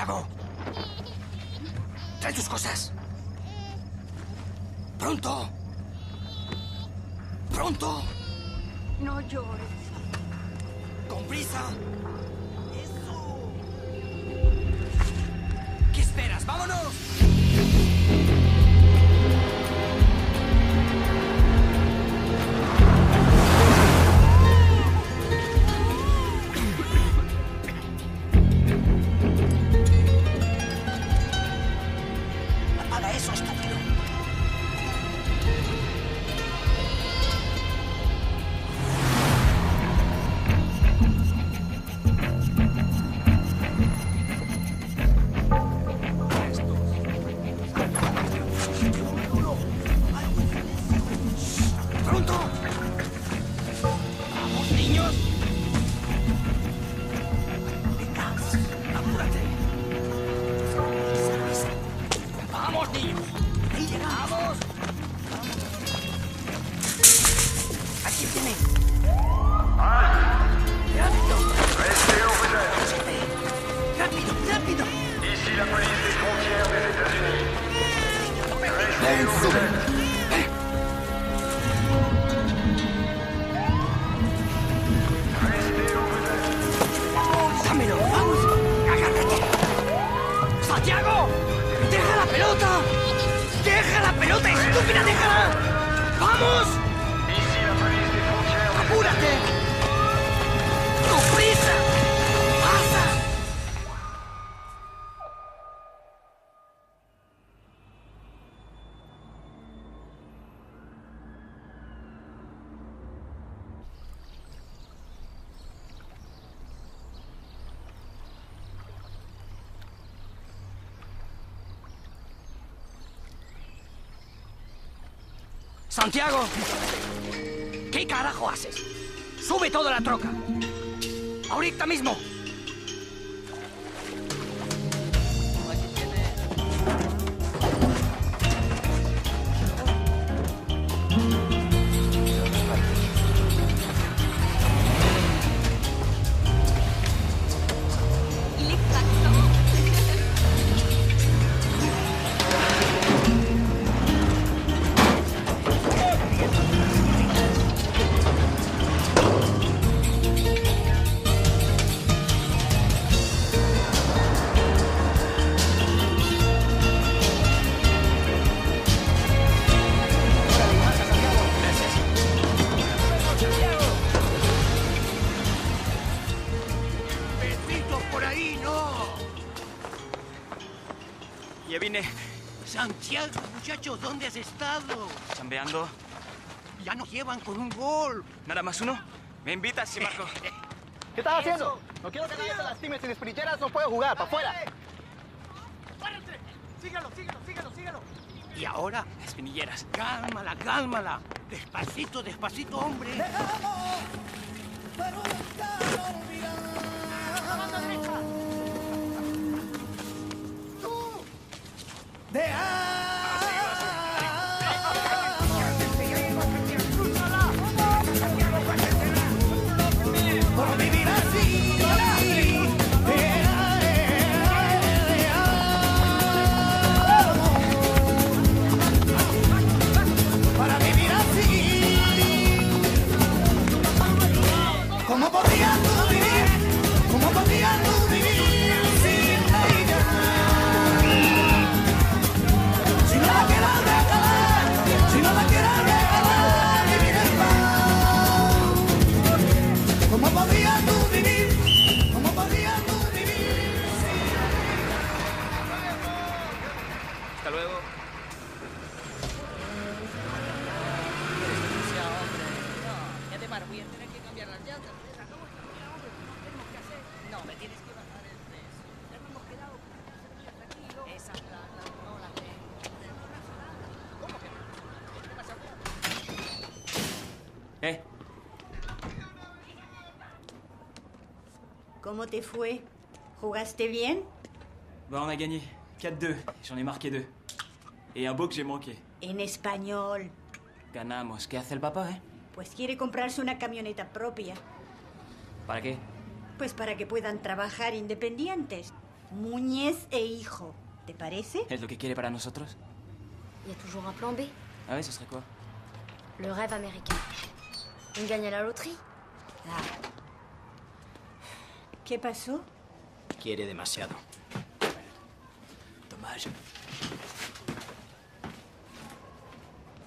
Santiago. Trae tus cosas. ¡Pronto! ¡Pronto! No llores. ¡Con prisa! ¡Eso! ¿Qué esperas? ¡Vámonos! Apaga eso, estúpido. ¡Pronto! ¡Vamos, niños! Venga, apúrate. ¡Vamos, niños! ¡Ahí llegamos! ¡Aquí tiene! ¡Rápido! Restez où vous êtes. ¡Rápido, rápido! Ici la police des frontières des États-Unis. Restez où vous êtes. Restez où vous êtes. ¡Dámelo! ¡Vamos! ¡Agárrate! ¡Santiago! ¡Deja la pelota! ¡Deja la pelota, estúpida! ¡Déjala! ¡Vamos! Ici la police des frontières des ¡Apúrate! ¡Con prisa! ¡Pasa! ¡Santiago! ¿Qué carajo haces? ¡Sube todo a la troca! ¡Ahorita mismo! ¡Besitos por ahí, no! Ya vine Santiago, muchachos, ¿dónde has estado? chambeando. Ya nos llevan con un gol. ¿Nada más uno? ¿Me invitas, sí, Marco? ¿Qué estás haciendo? No quiero que nadie se lastime. Sin espinilleras no puede jugar. ¡Para afuera! ¡Párate! ¡Sígalo, sígalo, sígalo, sígalo! Y ahora, Espinilleras. cálmala, cálmala. Despacito, despacito, hombre. ¿Cómo podrías tú vivir? ¿Cómo podrías tú vivir sin ella? Si no la quieres regalar, si no la quieres regalar, vivir en paz. ¿Cómo podrías tú vivir? ¿Cómo podrías tú vivir sin Hasta luego. Voy a tener que cambiar las llantas. No, me tienes que bajar el precio. Ya no hemos quedado tranquilo. Esas plantas no las tengo. ¿Cómo que no? ¿Qué pasa? ¿Cómo te fue? ¿Jugaste bien? Bah, on a gagné. 4-2. J'en ai marqué 2. Et un beau que j'ai manqué. En español. Ganamos. ¿Qué hace el papá, Pues quiere comprarse una camioneta propia. ¿Para qué? Pues para que puedan trabajar independientes. Muñez e hijo. ¿Te parece? ¿Es lo que quiere para nosotros? Il y a toujours un plan B. Ah ouais, ce serait quoi? Le rêve américain. On gagne à la loterie. Ah. ¿Qué pasó? Quiere demasiado. Dommage.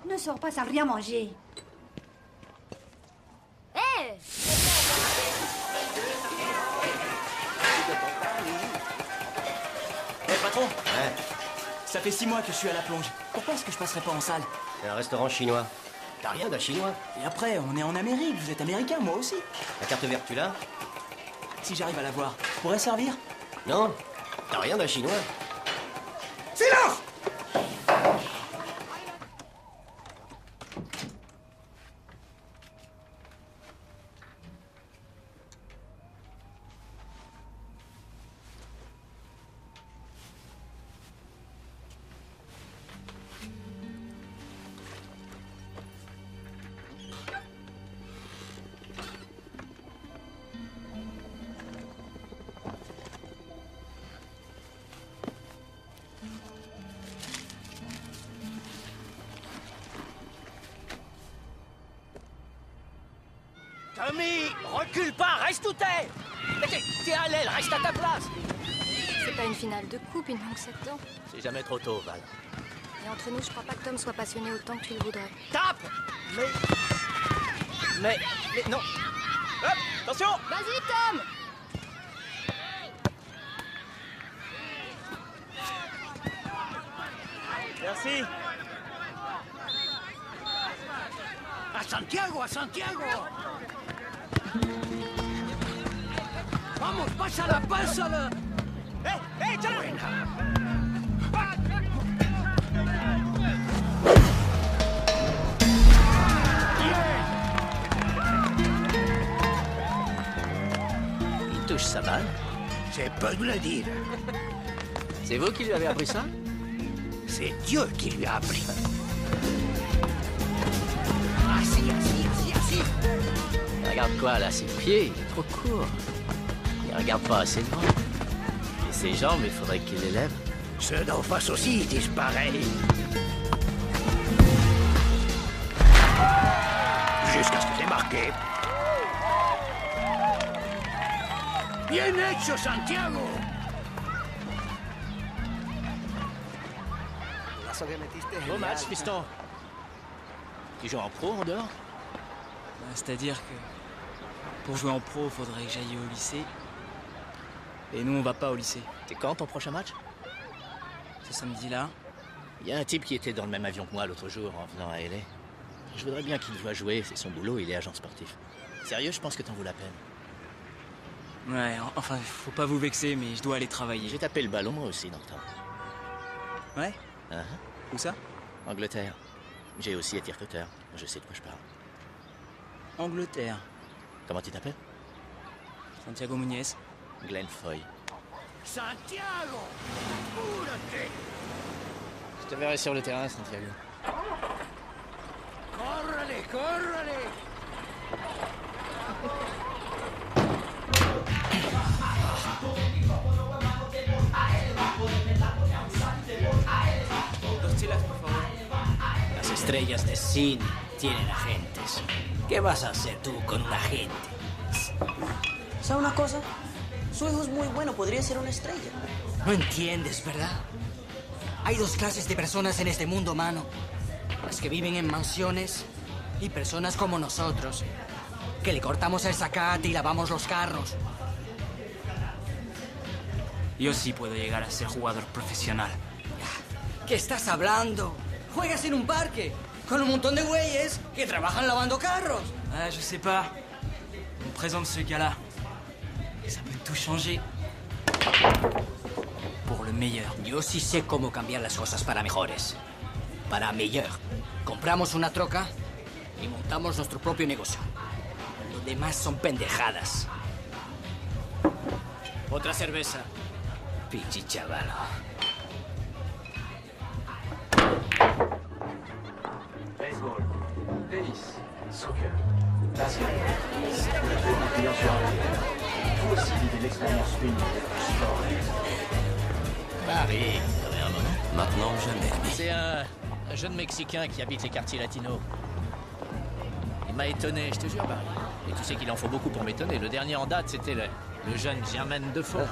Ne sors pas sans rien manger. Hé Patron. Ça fait 6 mois que je suis à la plonge. Pourquoi est-ce que je passerai pas en salle? C'est un restaurant chinois. T'as rien d'un chinois? Et après, on est en Amérique, vous êtes américain, moi aussi. La carte verte, tu l'as? Si j'arrive à la voir, je pourrais servir? Non. T'as rien d'un chinois? ¡Silence! Tommy, recule pas, reste où t'es! Mais t'es à l'aile, reste à ta place! C'est pas une finale de coupe, il manque 7 ans. C'est jamais trop tôt, Val. Et entre nous, je crois pas que Tom soit passionné autant que tu le voudrais. Tape! Mais non! Hop! Attention! Vas-y, Tom! Merci! ¡A Santiago, a Santiago! ¡Vamos, pásala, pásala! ¡Échala! Buena. Il touche sa balle? C'est peu de le dire. C'est vous qui lui avez appris ça? C'est Dieu qui lui a appris. Assis. Regarde quoi, là, ses pieds, il est trop court. Il regarde pas assez loin. Et ses jambes, il faudrait qu'il les lève. Ceux d'en face aussi, ils disent pareil. Jusqu'à ce que j'ai marqué. Bien hecho, Santiago. Bon match, fiston. Tu joues en pro en dehors? C'est-à-dire que pour jouer en pro, faudrait que j'aille au lycée. Et nous, on va pas au lycée. C'est quand ton prochain match? Ce samedi-là. Il y a un type qui était dans le même avion que moi l'autre jour en venant à LA. Je voudrais bien qu'il voit jouer, c'est son boulot, il est agent sportif. Sérieux, je pense que t'en vaut la peine. Ouais, enfin, faut pas vous vexer, mais je dois aller travailler. J'ai tapé le ballon moi aussi dans le temps. Ouais? Où ça? Angleterre. J'ai aussi été recruteur. Je sais de quoi je parle. Angleterre. Comment tu t'appelles? Santiago Muñez. Glenn Foy. Santiago! Apúrate! Je te verrai sur le terrain, Santiago. ¡Córrele! Dos chelas, por favor. Las estrellas de cine tienen agentes. ¿Qué vas a hacer tú con un agente? ¿Sabe una cosa? Su hijo es muy bueno, podría ser una estrella. No entiendes, ¿verdad? Hay dos clases de personas en este mundo, mano. Las que viven en mansiones y personas como nosotros, que le cortamos el zacate y lavamos los carros. Yo sí puedo llegar a ser jugador profesional. ¿Qué estás hablando? Juegas en un parque con un montón de güeyes que trabajan lavando carros. Ah, je sais pas. On me présente ce gars-là. Ça peut tout changer. Pour le meilleur. Yo sí sé cómo cambiar las cosas para mejores. Para mejor. Compramos una troca y montamos nuestro propio negocio. Lo demás son pendejadas. Otra cerveza. Pichi chavalo. Baseball, tennis, soccer, basket. En client sur un. Vous aussi vivez l'expérience unique du sport. Paris, vous avez un moment? Maintenant ou jamais. C'est un jeune Mexicain qui habite les quartiers latinos. Il m'a étonné, je te jure, Barry. Et tu sais qu'il en faut beaucoup pour m'étonner. Le dernier en date, c'était le jeune Jermaine Defoe. Ouais.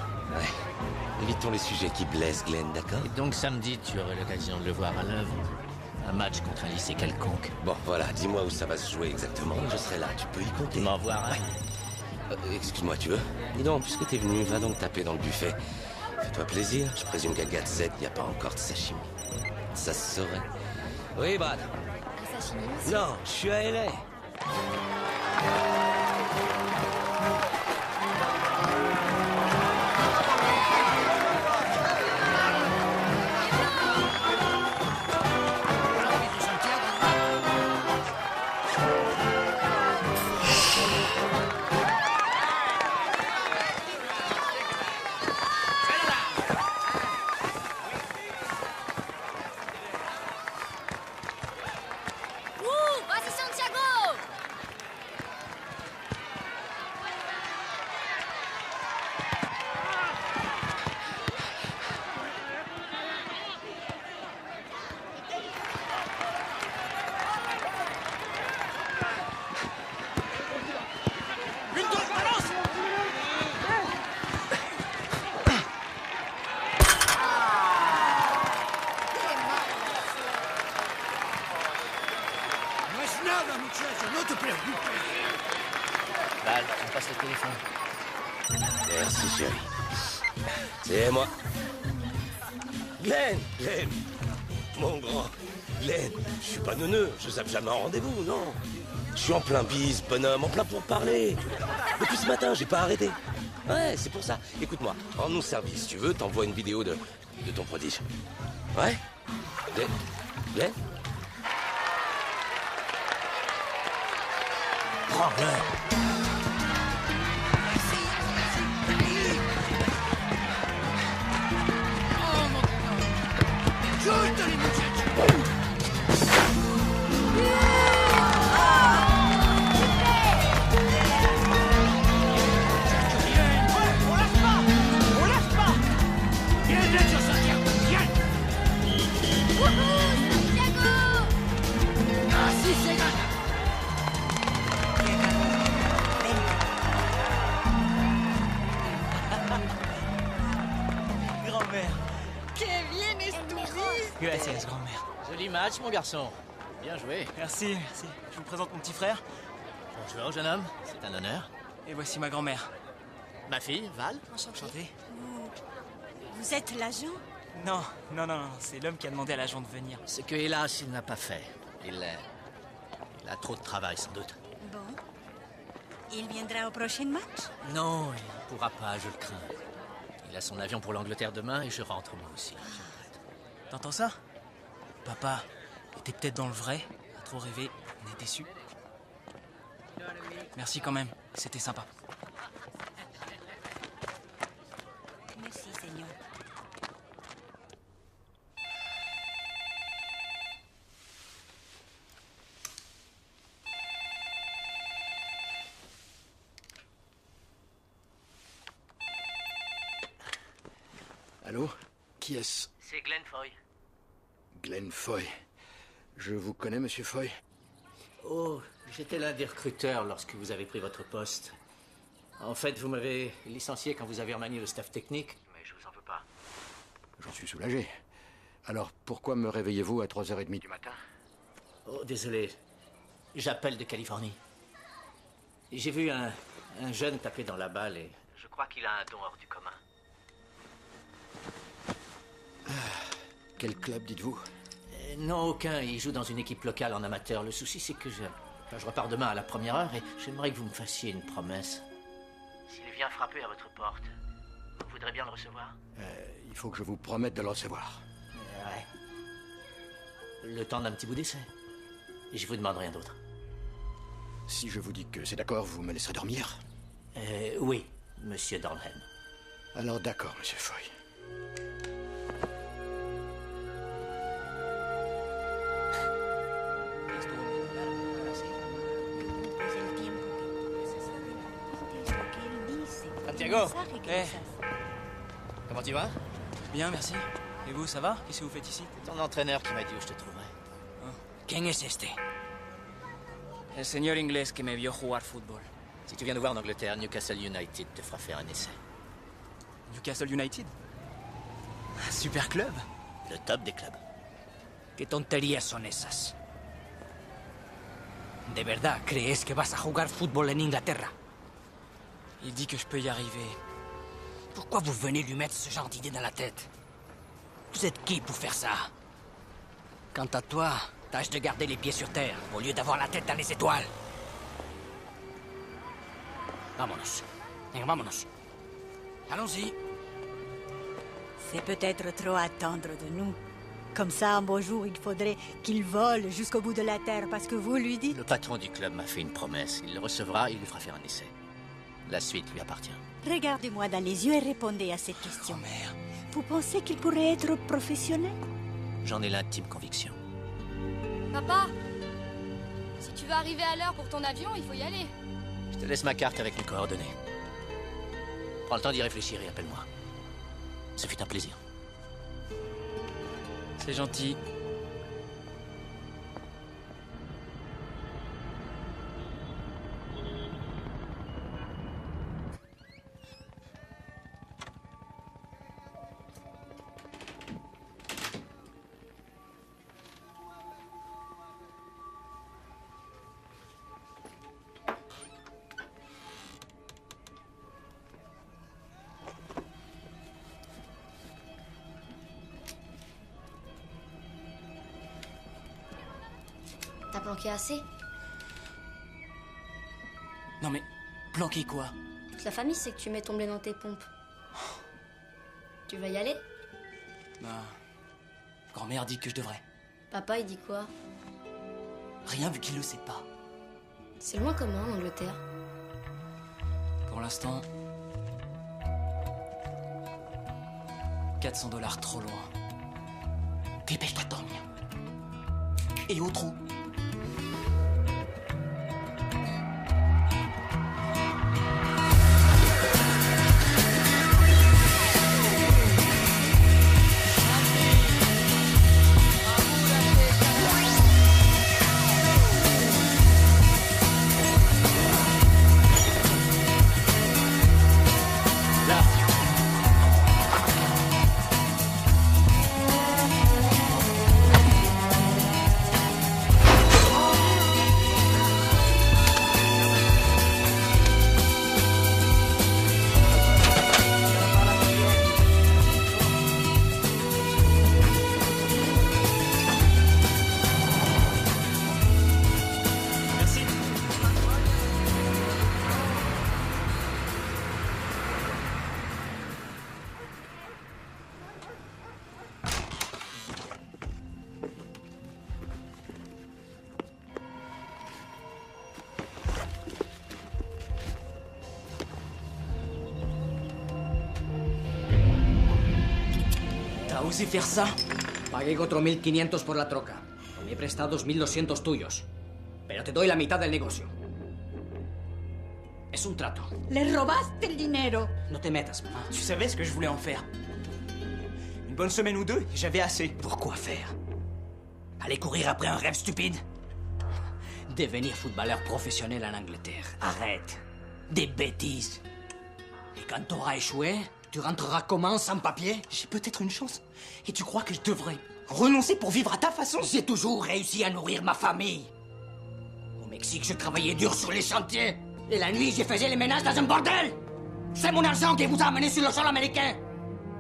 Évitons les sujets qui blessent, Glenn, d'accord? Et donc samedi, tu aurais l'occasion de le voir à l'œuvre. Un match contre un lycée quelconque. Bon, voilà, dis-moi où ça va se jouer exactement. Je serai là, tu peux y compter. Tu m'en vois un. Excuse-moi, tu veux? Dis donc, puisque t'es venu, va donc taper dans le buffet. Fais-toi plaisir, je présume qu'à Gazette, il n'y a pas encore de sashimi. Ça se saurait. Oui, Brad? Un sashimi aussi? Non, je suis à LA. Vas-y, Santiago! No es nada, muchacho, no te preocupes. Val, tu me passes le téléphone. Merci, chérie. C'est moi. Glenn, mon grand. Glenn, je suis pas neuneux, je zappe jamais en rendez-vous, non. Je suis en plein bise, bonhomme, en plein pour parler. Depuis ce matin, j'ai pas arrêté. Ouais, c'est pour ça. Écoute-moi, rends-nous service, si tu veux, t'envoies une vidéo de ton prodige. Ouais? Glenn? Prends-le. Suéltale, muchacho. Bien. ¡Por aspa! Bien hecho, Santiago. Bien. Así se gana. Grand-mère. ¡Qué bien estuviste! Gracias, grand-mère. Joli match, mon garçon. Bien joué. Merci, merci. Je vous présente mon petit frère. Bonjour, jeune homme. C'est un honneur. Et voici ma grand-mère. Ma fille, Val. Enchanté. Vous êtes l'agent? Non, c'est l'homme qui a demandé à l'agent de venir. Ce que, hélas, il n'a pas fait. Il a trop de travail, sans doute. Bon. Il viendra au prochain match? Non, il ne pourra pas, je le crains. Il a son avion pour l'Angleterre demain et je rentre moi aussi. Je regrette. T'entends ça? Papa était peut-être dans le vrai, a trop rêvé, on est déçus. Merci quand même, c'était sympa. Merci, Seigneur. Allô? Qui est-ce? C'est Glenn Foy. Glenn Foy. Je vous connais, monsieur Foy? Oh, j'étais l'un des recruteurs lorsque vous avez pris votre poste. En fait, vous m'avez licencié quand vous avez remanié le staff technique, mais je vous en veux pas. J'en suis soulagé. Alors, pourquoi me réveillez-vous à 3h30 du matin? Oh, désolé. J'appelle de Californie. J'ai vu un jeune taper dans la balle et je crois qu'il a un don hors du commun. Quel club, dites-vous? Non, aucun. Il joue dans une équipe locale en amateur. Le souci, c'est que je repars demain à la 1h et j'aimerais que vous me fassiez une promesse. S'il vient frapper à votre porte, vous voudrez bien le recevoir? Il faut que je vous promette de le recevoir. Ouais. Le temps d'un petit bout d'essai. Et je vous demande rien d'autre. Si je vous dis que c'est d'accord, vous me laisserez dormir? Oui, monsieur Dornheim. Alors d'accord, monsieur Foy. Santiago, comment tu vas? Bien, merci. Et vous, ça va? Qu'est-ce que vous faites ici? C'est ton entraîneur qui m'a dit où je te trouverais. ¿Quién es este? El señor inglés que me vio jugar fútbol. Si tu viens nous voir en Angleterre, Newcastle United te fera faire un essai. Newcastle United? Un super club. Le top des clubs. ¿Qué tonterías son esas? ¿De verdad crees que vas a jugar fútbol en Inglaterra? Il dit que je peux y arriver. Pourquoi vous venez lui mettre ce genre d'idée dans la tête? Vous êtes qui pour faire ça? Quant à toi, tâche de garder les pieds sur terre, au lieu d'avoir la tête dans les étoiles. Vámonos. Venga, vámonos. Allons-y. C'est peut-être trop attendre de nous. Comme ça, un beau jour, il faudrait qu'il vole jusqu'au bout de la terre parce que vous lui dites... Le patron du club m'a fait une promesse. Il le recevra, il lui fera faire un essai. La suite lui appartient. Regardez-moi dans les yeux et répondez à cette question. Mère. Vous pensez qu'il pourrait être professionnel? J'en ai l'intime conviction. Papa, si tu veux arriver à l'heure pour ton avion, il faut y aller. Je te laisse ma carte avec mes coordonnées. Prends le temps d'y réfléchir et appelle-moi. Ce fut un plaisir. C'est gentil. T'as planqué assez? Non mais, planquer quoi? Toute la famille sait que tu mets ton blé dans tes pompes. Tu vas y aller? Bah... Grand-mère dit que je devrais. Papa, il dit quoi? Rien vu qu'il le sait pas. C'est loin comment, en Angleterre? Pour l'instant... 400 $ trop loin. Dépêche-toi de dormir. Et au trou. ¿T'as osé faire ça? Pagué 4.500 por la troca. Me he prestado 2.200 tuyos. Pero te doy la mitad del negocio. Es un trato. Le robaste el dinero. No te metas, mamá. Tu savais ce que je voulais en faire. Une bonne semaine ou deux, j'avais assez. Pourquoi faire? Aller courir après un rêve stupide? Devenir footballeur professionnel en Angleterre. Arrête. Des bêtises. Et quand t'auras échoué, tu rentreras comment, sans papier? J'ai peut-être une chance. Et tu crois que je devrais renoncer pour vivre à ta façon? J'ai toujours réussi à nourrir ma famille. Au Mexique, je travaillais dur sur les chantiers. Et la nuit, je faisais les ménages dans un bordel. C'est mon argent qui vous a amené sur le sol américain.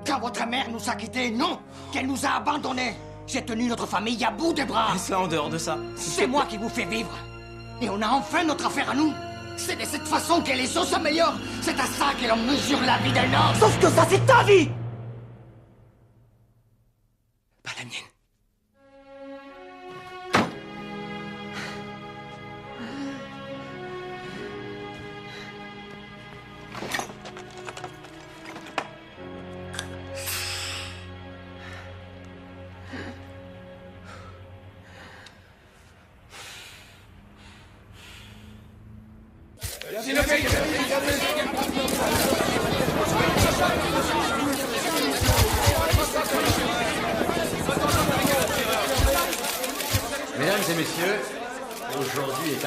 Quand votre mère nous a quittés, non, qu'elle nous a abandonnés. J'ai tenu notre famille à bout de bras. Laisse-la en dehors de ça. C'est moi qui vous fais vivre. Et on a enfin notre affaire à nous. C'est de cette façon que les choses s'améliorent. C'est à ça que l'on mesure la vie d'un homme. Sauf que ça, c'est ta vie! Pas la mienne.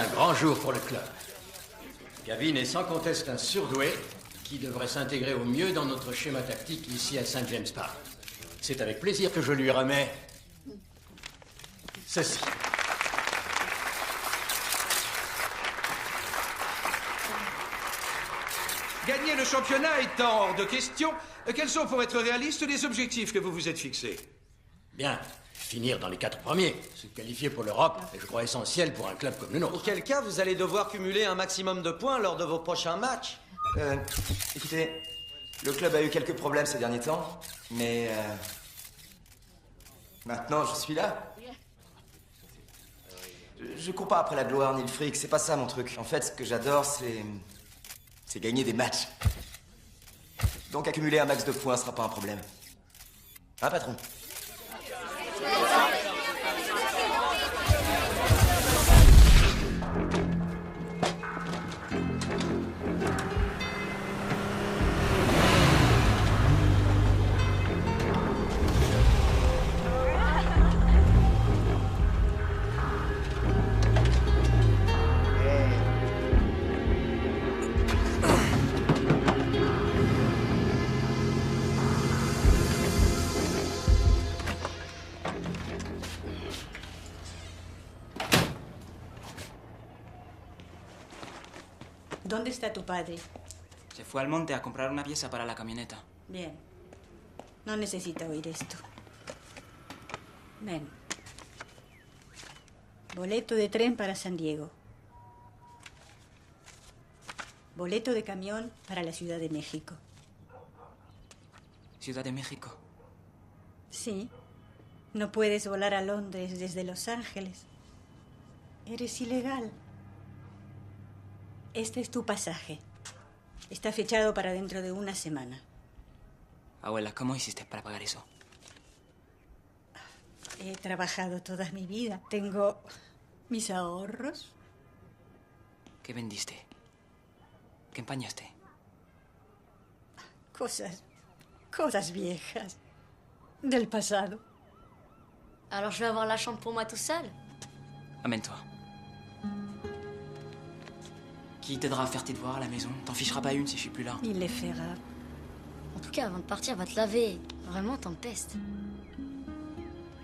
un grand jour pour le club. Gavin est sans conteste un surdoué qui devrait s'intégrer au mieux dans notre schéma tactique ici à St. James Park. C'est avec plaisir que je lui remets ceci. Gagner le championnat étant hors de question, quels sont, pour être réaliste, les objectifs que vous vous êtes fixés? Bien, finir dans les 4 premiers. Se qualifier pour l'Europe est, je crois, essentiel pour un club comme le nôtre. Auquel cas, vous allez devoir cumuler un maximum de points lors de vos prochains matchs. Écoutez, le club a eu quelques problèmes ces derniers temps, mais maintenant je suis là. Je cours pas après la gloire ni le fric, c'est pas ça mon truc. En fait, ce que j'adore, c'est gagner des matchs. Donc accumuler un max de points sera pas un problème. Hein, patron? ¿Dónde está tu padre? Se fue al monte a comprar una pieza para la camioneta. Bien. No necesita oír esto. Ven. Boleto de tren para San Diego. Boleto de camión para la Ciudad de México. ¿Ciudad de México? Sí. No puedes volar a Londres desde Los Ángeles. Eres ilegal. Este es tu pasaje. Está fechado para dentro de una semana. Abuela, ¿cómo hiciste para pagar eso? He trabajado toda mi vida. Tengo mis ahorros. ¿Qué vendiste? ¿Qué empañaste? Cosas viejas. Del pasado. Alors je vais avoir la chambre pour moi tout seul? Amène-toi. Qui t'aidera à faire tes devoirs à la maison? T'en ficheras pas une si je suis plus là. Il les fera. En tout cas, avant de partir, va te laver. Vraiment, t'empestes.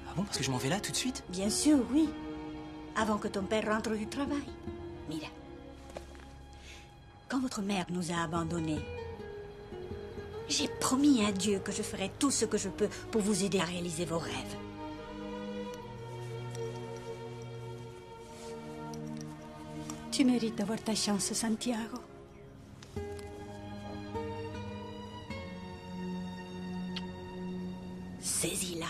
Ah bon, parce que je m'en vais là tout de suite? Bien sûr, oui. Avant que ton père rentre du travail. Mira. Quand votre mère nous a abandonnés, j'ai promis à Dieu que je ferai tout ce que je peux pour vous aider à réaliser vos rêves. Tu mérites d'avoir ta chance, Santiago. Saisis-la.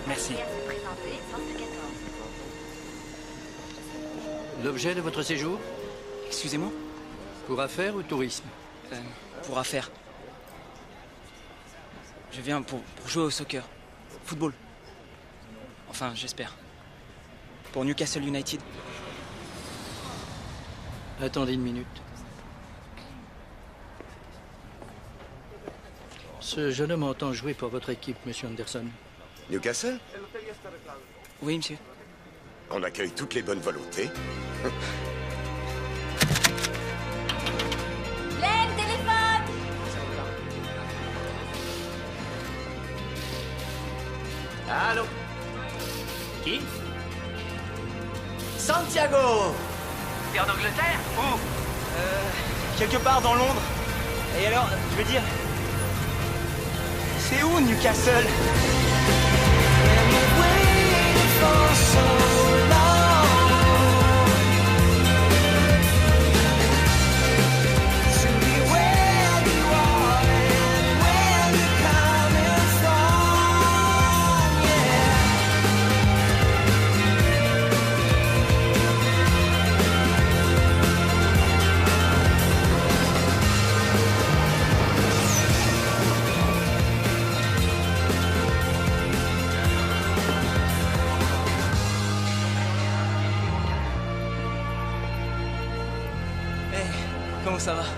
Merci. L'objet de votre séjour? Excusez-moi? Pour affaires ou tourisme? Pour affaires. Je viens pour jouer au soccer. Football. Enfin, j'espère. Pour Newcastle United. Attendez une minute. Ce jeune homme entend jouer pour votre équipe, monsieur Anderson. Newcastle? Oui, monsieur. On accueille toutes les bonnes volontés. Glenn, téléphone! Allô? Qui? Santiago! T'es en Angleterre? Où? Quelque part dans Londres. Et alors, je veux dire... C'est où, Newcastle? Comment ça va?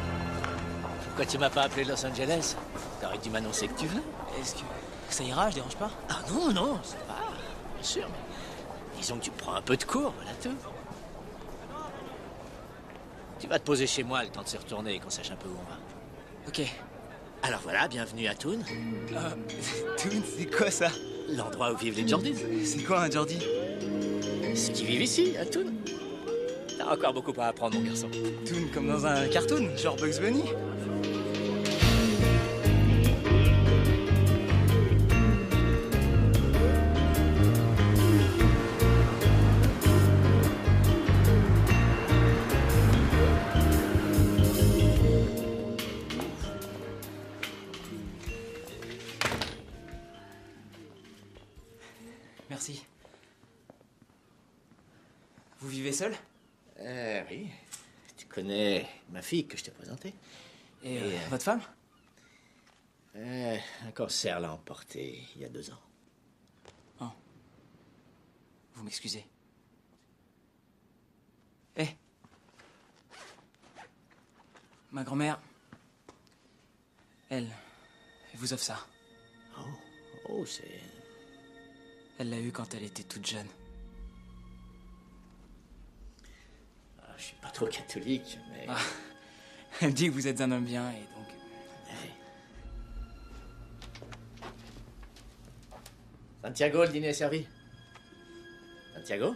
Pourquoi tu m'as pas appelé de Los Angeles? T'aurais dû m'annoncer que tu venais. Est-ce que ça ira? Je dérange pas? Ah non, non, ça va. Bien sûr, mais disons que tu prends un peu de cours, voilà tout. Tu vas te poser chez moi le temps de se retourner et qu'on sache un peu où on va. Ok. Alors voilà, bienvenue à Toon. Toon, c'est quoi ça? L'endroit où vivent les Jordis. C'est quoi un Jordi? Ceux qui vivent ici, à Toon. T'as encore beaucoup à apprendre, mon garçon. Toon comme dans un cartoon, genre Bugs Bunny? Merci. Vous vivez seul? Oui. Tu connais ma fille que je t'ai présentée. Et votre femme? Un cancer l'a emportée il y a 2 ans. Oh. Vous m'excusez. Eh. Ma grand-mère, elle vous offre ça. Oh, c'est... Elle l'a eu quand elle était toute jeune. Je suis pas trop catholique, mais... Ah. Elle dit que vous êtes un homme bien, et donc... Santiago, le dîner est servi. Santiago?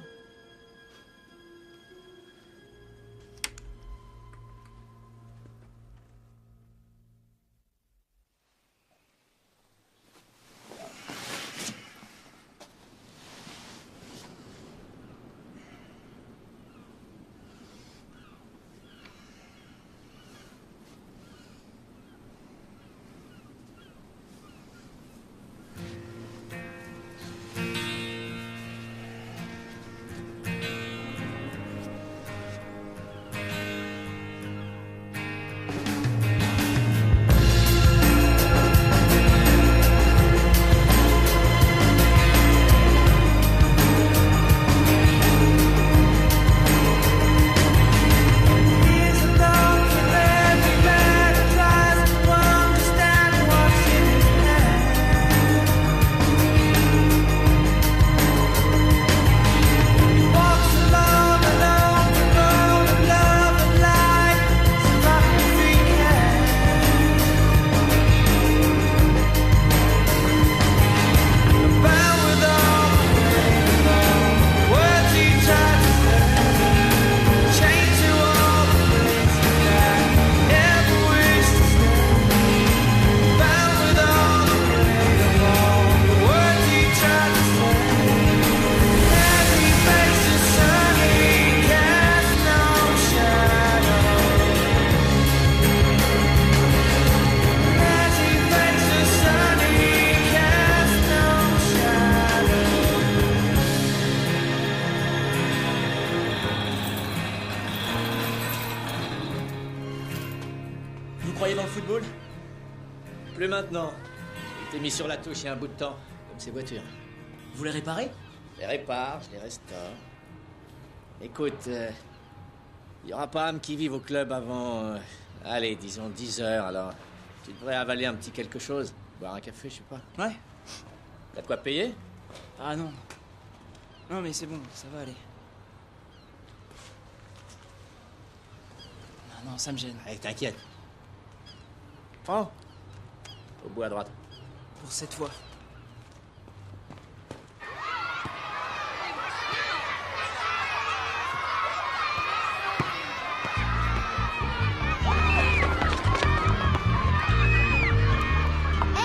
croyez dans le football? Plus maintenant. Il était mis sur la touche il y a un bout de temps, comme ces voitures. Vous les réparez? Je les répare, je les restaure. Écoute, il n'y aura pas âme qui vive au club avant, allez, disons 10 heures, alors tu devrais avaler un petit quelque chose, boire un café, je sais pas. Ouais. T'as de quoi payer? Ah non. Non mais c'est bon, ça va aller. Non, non, ça me gêne. Allez, t'inquiète. Prends. Au bout à droite. Pour cette fois.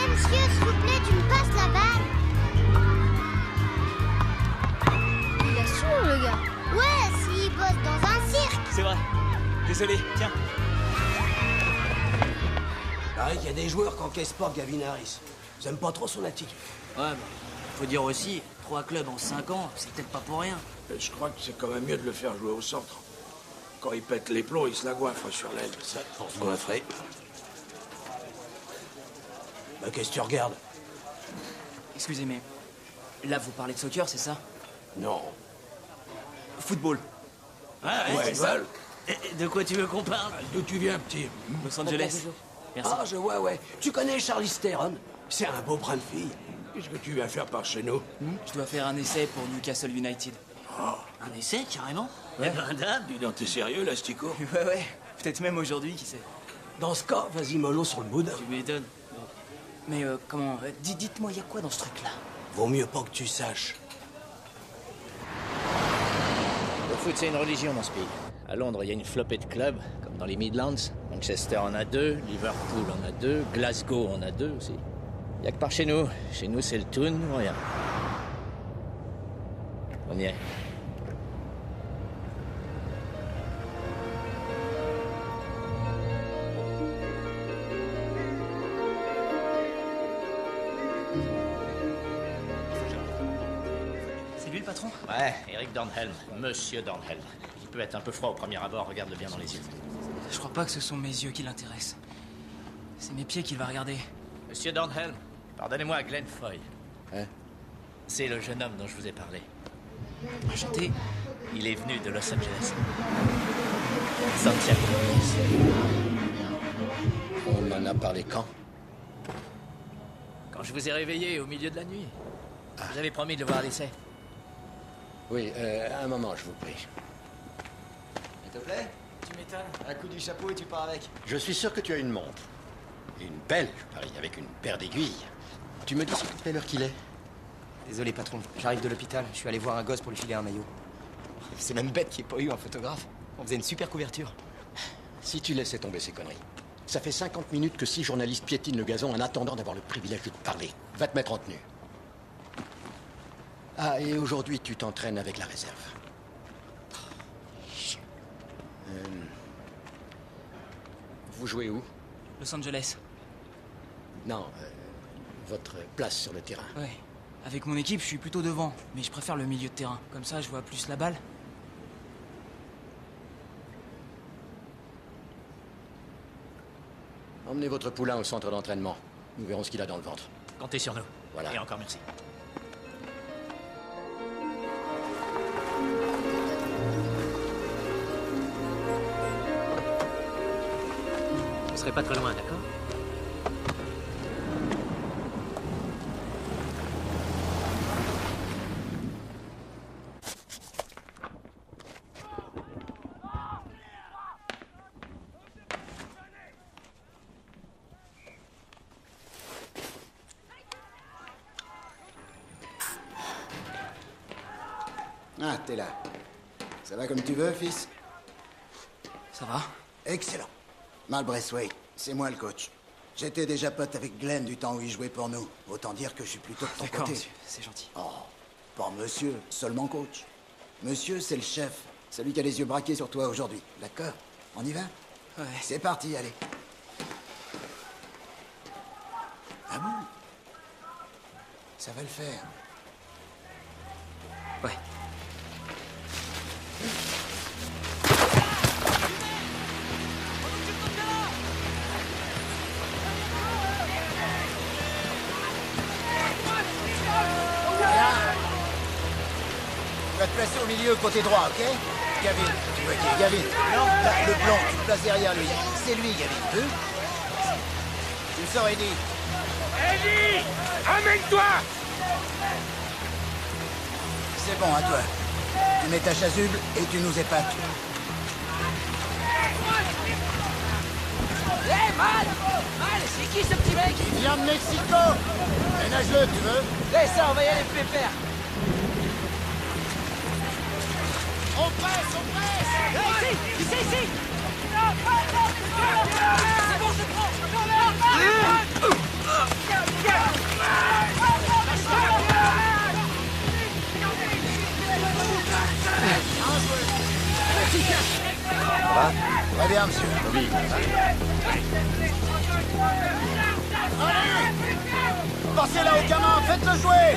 Monsieur, s'il vous plaît, tu me passes la balle? Il est sourd, le gars. Ouais, s'il bosse dans un cirque. C'est vrai. Désolé, tiens. Pareil qu'il y a des joueurs qui encaissent pas Gavin Harris. J'aime pas trop son attitude. Ouais, mais faut dire aussi, 3 clubs en 5 ans, c'est peut-être pas pour rien. Je crois que c'est quand même mieux de le faire jouer au centre. Quand il pète les plombs, il se la goinfre sur l'aile. Ça, pour se goinfrer. Bah, qu'est-ce que tu regardes? Excusez, mais là, vous parlez de soccer, c'est ça? Non. Football. Ah, ouais, c'est ça. De quoi tu veux qu'on parle? D'où tu viens, petit? Los Angeles. Merci. Ah, je vois, ouais. Tu connais Charlize Theron? C'est un beau brin de fille. Qu'est-ce que tu viens faire par chez nous? Je dois faire un essai pour Newcastle United. Un essai, carrément? Ouais. Eh ben, dame. Dis donc, t'es sérieux, l'astico? Ouais. Peut-être même aujourd'hui, qui sait. Dans ce cas, vas-y mollo sur le boudin. Tu m'étonnes. Mais comment... dites-moi, il y a quoi dans ce truc-là? Vaut mieux pas que tu saches. Le foot, c'est une religion dans ce pays. À Londres, il y a une flopée de clubs, comme dans les Midlands. Manchester en a 2, Liverpool en a 2, Glasgow en a 2 aussi. Il n'y a que par chez nous. Chez nous, c'est le Toon ou rien. On y est. C'est lui le patron? Ouais, Eric Dornhelm, Monsieur Dornhelm. Il peut être un peu froid au premier abord, regarde-le bien dans les yeux. Je crois pas que ce sont mes yeux qui l'intéressent. C'est mes pieds qu'il va regarder. Monsieur Dornhelm, pardonnez-moi, Glenn Foy. Hein? C'est le jeune homme dont je vous ai parlé. Enchanté. Il est venu de Los Angeles. Santiago. On en a parlé quand? Quand je vous ai réveillé au milieu de la nuit. Vous avez promis de le voir à l'essai. Oui, un moment, je vous prie. S'il te plaît? Tu m'étonnes. Un coup du chapeau et tu pars avec. Je suis sûr que tu as une montre. Et une belle, je parie, avec une paire d'aiguilles. Tu me dis s'il te plaît l'heure qu'il est? Désolé, patron. J'arrive de l'hôpital. Je suis allé voir un gosse pour lui filer un maillot. C'est même bête qu'il n'y ait pas eu un photographe. On faisait une super couverture. Si tu laissais tomber ces conneries. Ça fait 50 minutes que 6 journalistes piétinent le gazon en attendant d'avoir le privilège de te parler. Va te mettre en tenue. Ah, et aujourd'hui, tu t'entraînes avec la réserve. Vous jouez où? Los Angeles. Non, votre place sur le terrain. Ouais. Avec mon équipe, je suis plutôt devant, mais je préfère le milieu de terrain. Comme ça, je vois plus la balle. Emmenez votre poulain au centre d'entraînement. Nous verrons ce qu'il a dans le ventre. Comptez sur nous. Voilà. Et encore merci. Vous serez pas très loin, d'accord? Ah, t'es là. Ça va comme tu veux, fils? Ça va? Excellent. Mal Braithwaite, c'est moi le coach. J'étais déjà pote avec Glenn du temps où il jouait pour nous. Autant dire que je suis plutôt de ton D'accord, côté. monsieur, c'est gentil. Oh, pas monsieur, seulement coach. Monsieur, c'est le chef. Celui qui a les yeux braqués sur toi aujourd'hui. D'accord? On y va? Ouais. C'est parti, allez. Ah bon? Ça va le faire. Ouais. Tu vas te placer au milieu, côté droit, ok? Gavin, tu vois qui est Gavin? Non. Là, le blanc, tu te places derrière lui. C'est lui, Gavin. Tu le sors, Eddie. Eddie! Amène-toi! C'est bon, à toi. Tu mets ta chasuble et tu nous épates. Hé, Mal! Mal, c'est qui ce petit mec? Il vient de Mexico! Ménage-le, tu veux? Laisse ça, on va y aller pépère. On presse, on presse! Ici! Ici! C'est bon, je prends! Ça va? Très bien, monsieur. Oui. Allez! Passez là au gamin, faites-le jouer!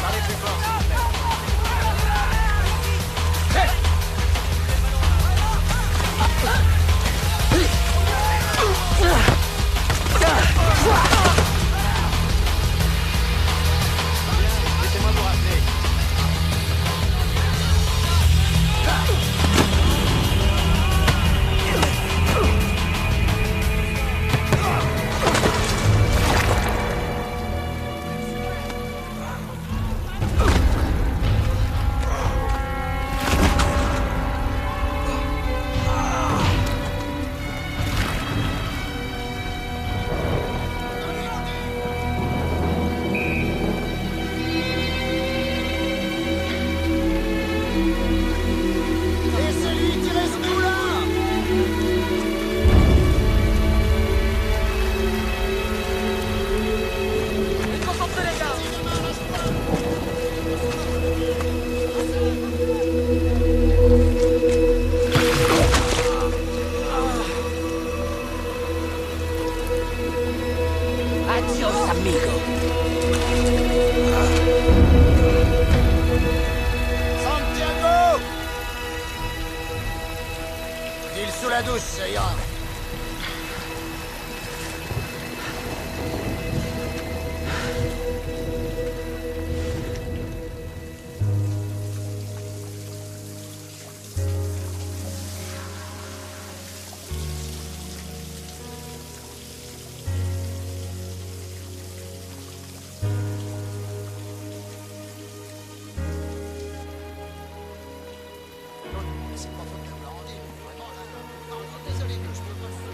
Parlez plus fort, s'il vous plaît. Laissez-moi vous rappeler. Adios, amigo. Santiago! Île sous la douche, ça ira. C'est pas faute de me le rendre, vraiment, là. Non, désolé, que je peux pas le faire.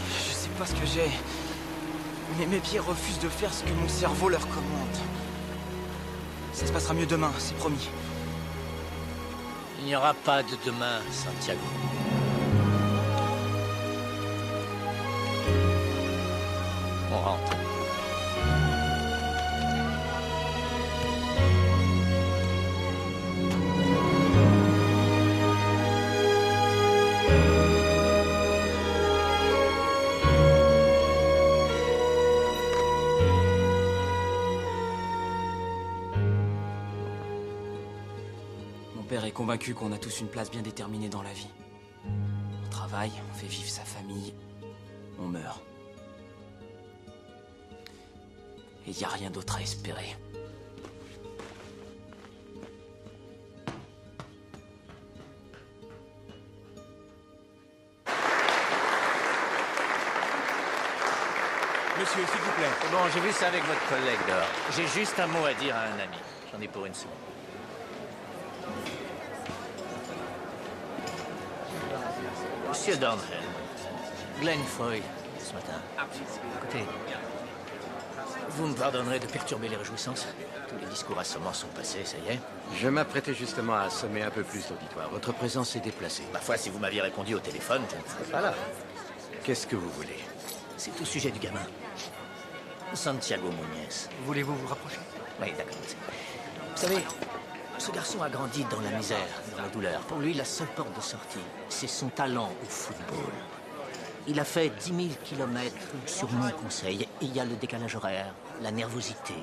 Je sais pas ce que j'ai, mais mes pieds refusent de faire ce que mon cerveau leur commande. Ça se passera mieux demain, c'est promis. Il n'y aura pas de demain, Santiago. On rentre. Mon père est convaincu qu'on a tous une place bien déterminée dans la vie. On travaille, on fait vivre sa famille, on meurt. Et il n'y a rien d'autre à espérer. Monsieur, s'il vous plaît. Bon, j'ai vu ça avec votre collègue dehors. J'ai juste un mot à dire à un ami. J'en ai pour une seconde. Monsieur Dornhill, Glenn Foy, ce matin. Écoutez, vous me pardonnerez de perturber les réjouissances. Tous les discours assommants sont passés, ça y est. Je m'apprêtais justement à assommer un peu plus l'auditoire. Votre présence est déplacée. Ma foi, si vous m'aviez répondu au téléphone, je ne serais pas là. Qu'est-ce que vous voulez? C'est au sujet du gamin. Santiago Muñez. Voulez-vous vous rapprocher? Oui, d'accord. Vous savez, ce garçon a grandi dans la misère, dans la douleur. Pour lui, la seule porte de sortie, c'est son talent au football. Il a fait 10 000 kilomètres sur mon conseil. Et il y a le décalage horaire, la nervosité.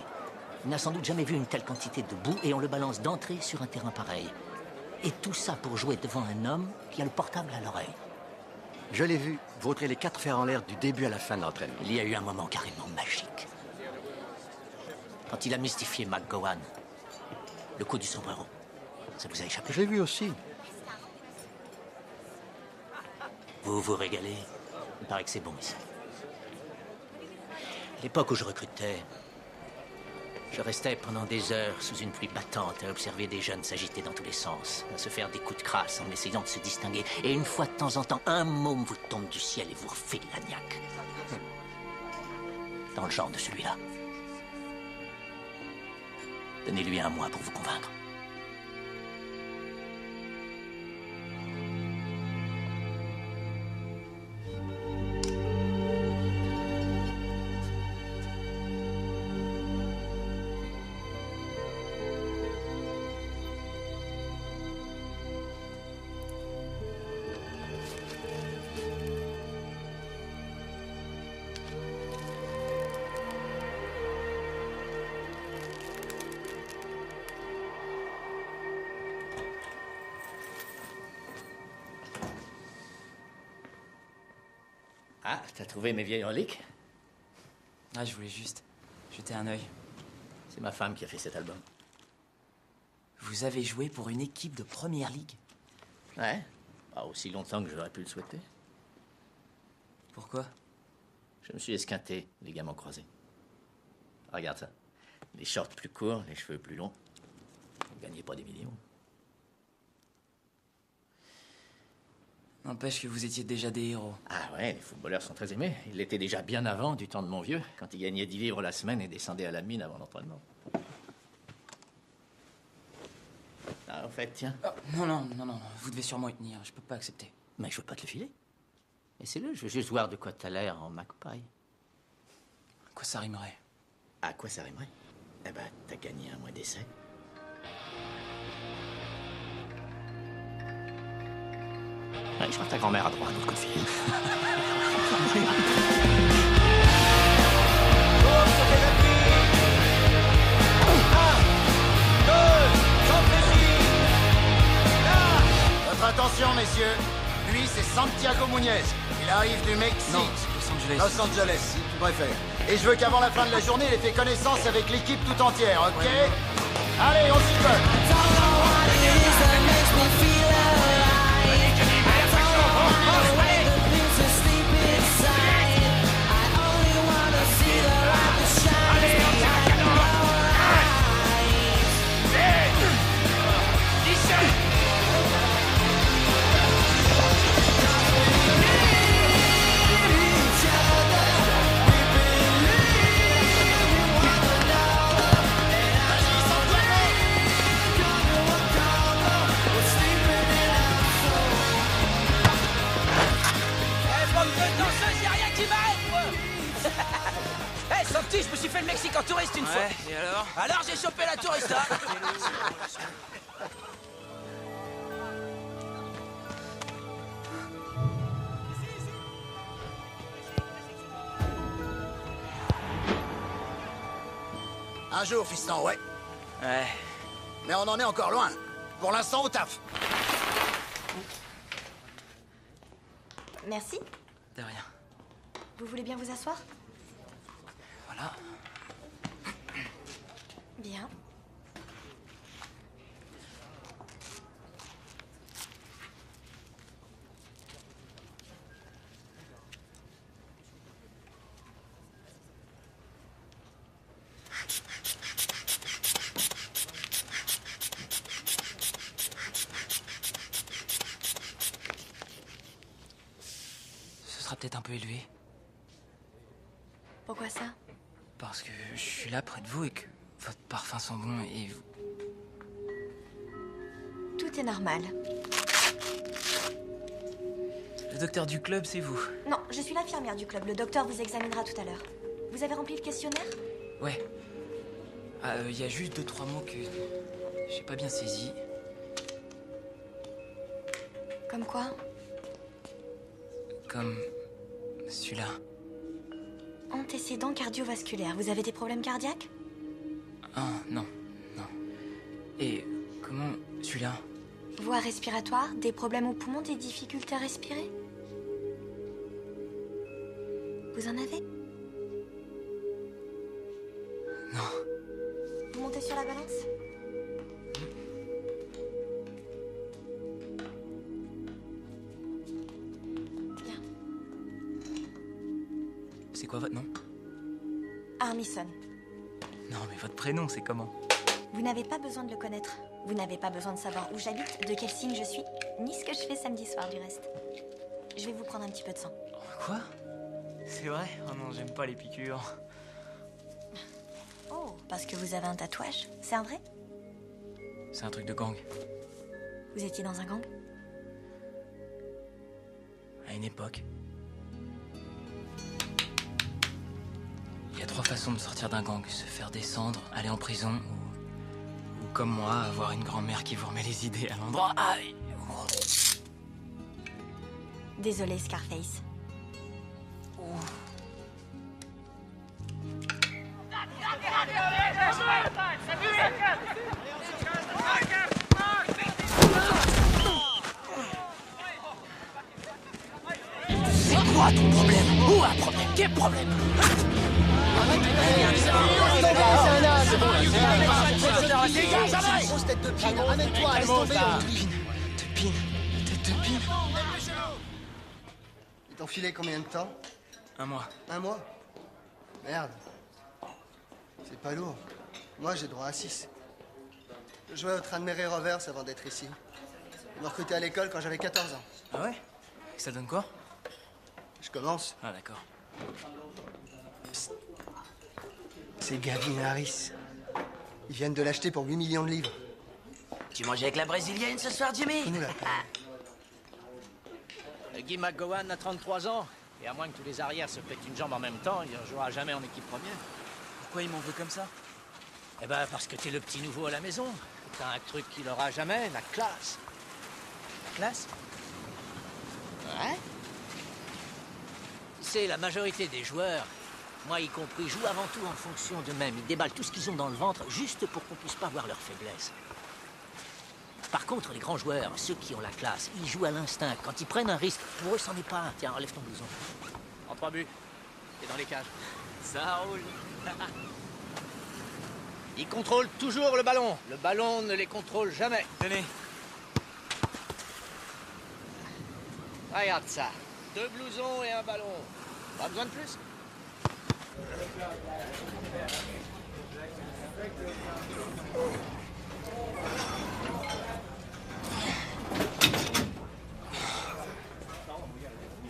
Il n'a sans doute jamais vu une telle quantité de boue et on le balance d'entrée sur un terrain pareil. Et tout ça pour jouer devant un homme qui a le portable à l'oreille. Je l'ai vu vautrer les 4 fers en l'air du début à la fin de l'entraînement. Il y a eu un moment carrément magique. Quand il a mystifié McGowan, le coup du sombrero. Ça vous a échappé? Je l'ai vu aussi. Vous vous régalez. Il paraît que c'est bon ici. L'époque où je recrutais, je restais pendant des heures sous une pluie battante à observer des jeunes s'agiter dans tous les sens, à se faire des coups de crasse en essayant de se distinguer. Et une fois de temps en temps, un môme vous tombe du ciel et vous refait la niaque. Dans le genre de celui-là. Donnez-lui un mois pour vous convaincre. Ah, t'as trouvé mes vieilles reliques? Ah, je voulais juste jeter un œil. C'est ma femme qui a fait cet album. Vous avez joué pour une équipe de première ligue? Ouais, pas aussi longtemps que j'aurais pu le souhaiter. Pourquoi? Je me suis esquinté, ligaments croisés. Regarde ça. Les shorts plus courts, les cheveux plus longs. Vous gagnez pas des millions. N'empêche que vous étiez déjà des héros. Ah ouais, les footballeurs sont très aimés. Ils l'étaient déjà bien avant, du temps de mon vieux, quand il gagnait 10 livres la semaine et descendait à la mine avant l'entraînement. Ah, en fait, tiens. Oh, non, vous devez sûrement y tenir, je peux pas accepter. Mais je veux pas te le filer. Laissez-le, je veux juste voir de quoi t'as l'air en magpie. À quoi ça rimerait? À quoi ça rimerait? Eh ben, t'as gagné un mois d'essai. Ouais, je crois que ta grand-mère a droit à un autre coup de fil. Votre attention, messieurs. Lui, c'est Santiago Muñez. Il arrive du Mexique. Non, Los Angeles. Los Angeles, si tu préfères. Et je veux qu'avant la fin de la journée, il ait fait connaissance avec l'équipe tout entière, ok? Ouais. Allez, on s'y colle. Santi, je me suis fait le Mexique en touriste une fois. Et alors? Alors j'ai chopé la tourista. Un jour, fiston, ouais. Ouais. Mais on en est encore loin. Pour l'instant, au taf. Merci. De rien. Vous voulez bien vous asseoir? Voilà. Bien. Ce sera peut-être un peu élevé. Pourquoi ça? Parce que je suis là près de vous et que votre parfum sent bon et vous... Tout est normal. Le docteur du club, c'est vous? Non, je suis l'infirmière du club. Le docteur vous examinera tout à l'heure. Vous avez rempli le questionnaire? Ouais. Il y a juste 2-3 mots que j'ai pas bien saisis. Comme quoi? Comme celui-là. Antécédents cardiovasculaires. Vous avez des problèmes cardiaques? Ah, non. Et comment celui-là? Voie respiratoire, des problèmes aux poumons, des difficultés à respirer? Vous en avez? Non. Vous montez sur la balance? Bien. C'est quoi votre nom? Armisen. Non, mais votre prénom, c'est comment? Vous n'avez pas besoin de le connaître. Vous n'avez pas besoin de savoir où j'habite, de quel signe je suis, ni ce que je fais samedi soir du reste. Je vais vous prendre un petit peu de sang. Quoi? C'est vrai? Oh non, j'aime pas les piqûres. Oh, parce que vous avez un tatouage, c'est un vrai? C'est un truc de gang. Vous étiez dans un gang? À une époque. Il y a 3 façons de sortir d'un gang. Se faire descendre, aller en prison ou comme moi, avoir une grand-mère qui vous remet les idées à l'endroit. Aïe. Désolé, Scarface. C'est quoi ton problème? Où un problème? Quel problème? Grosse tête de pine, ramène-toi, laisse tomber, on oublie. Tête de pine. Ils t'ont filé combien de temps? 1 mois. 1 mois? Merde. C'est pas lourd. Moi, j'ai droit à 6. Je jouais au Tranmere Rovers avant d'être ici. Ils m'ont recruté à l'école quand j'avais 14 ans. Ah ouais? Et ça donne quoi? Je commence. Ah d'accord. C'est Gavin Harris. Ils viennent de l'acheter pour 8 millions de livres. Tu mangeais avec la brésilienne ce soir, Jimmy? Nous la Guy McGowan a 33 ans. Et à moins que tous les arrières se pètent une jambe en même temps, il ne jouera jamais en équipe première. Pourquoi il m'en veut comme ça? Eh ben, parce que t'es le petit nouveau à la maison. T'as un truc qu'il aura jamais, la classe. La classe? Ouais. Tu sais, la majorité des joueurs, moi y compris, jouent avant tout en fonction d'eux-mêmes. Ils déballent tout ce qu'ils ont dans le ventre juste pour qu'on puisse pas voir leurs faiblesses. Par contre, les grands joueurs, ceux qui ont la classe, ils jouent à l'instinct. Quand ils prennent un risque, pour eux, c'en est pas un. Tiens, enlève ton blouson. En 3 buts. Et dans les cages. Ça roule. Ils contrôlent toujours le ballon. Le ballon ne les contrôle jamais. Tenez. Regarde ça. 2 blousons et un ballon. Pas besoin de plus.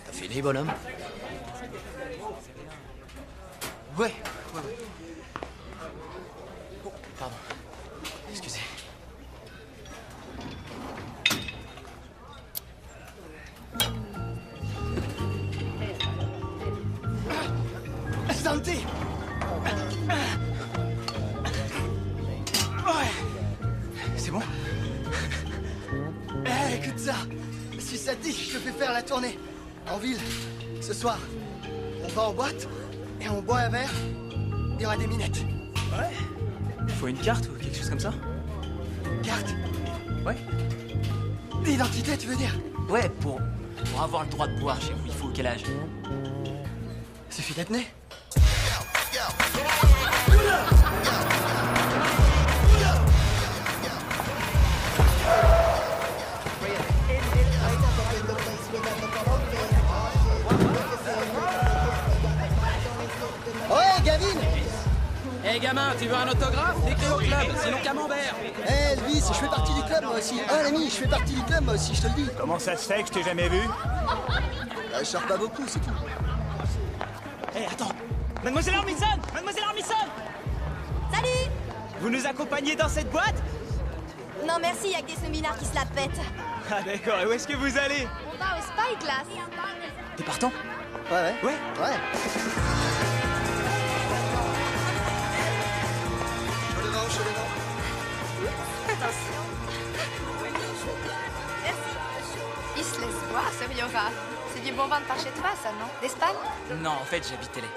T'as fini, bonhomme? Ouais. Oh, pardon. Excusez. Santé! Ouais. C'est bon? Eh, écoute ça! Si ça te dit, je te fais faire la tournée. En ville, ce soir. On va en boîte, et on boit un verre, il y aura des minettes. Ouais. Faut une carte ou quelque chose comme ça? Carte? Ouais. D'identité, tu veux dire? Ouais, pour avoir le droit de boire chez vous, il faut quel âge? Suffit d'être né. Ouais, Gavin! Hé gamin, tu veux un autographe? Écris au club, sinon camembert. Eh, Elvis, je fais partie du club moi aussi. Ah, l'ami, je fais partie du club moi aussi, je te le dis. Comment ça se fait que je t'ai jamais vu? Je sors pas beaucoup, c'est tout. Hé, attends. Mademoiselle Armisen! Mademoiselle Armisen! Salut! Vous nous accompagnez dans cette boîte? Non merci, y'a que des snominards qui se la pètent. Ah d'accord, et où est-ce que vous allez? On va au Spyglass. T'es partant? Ouais. Chaud devant. Attention. Merci. Il se laisse voir, Seriora. C'est du bon vin de par chez toi, ça, non? D'Espagne? Non, en fait, j'habite télé.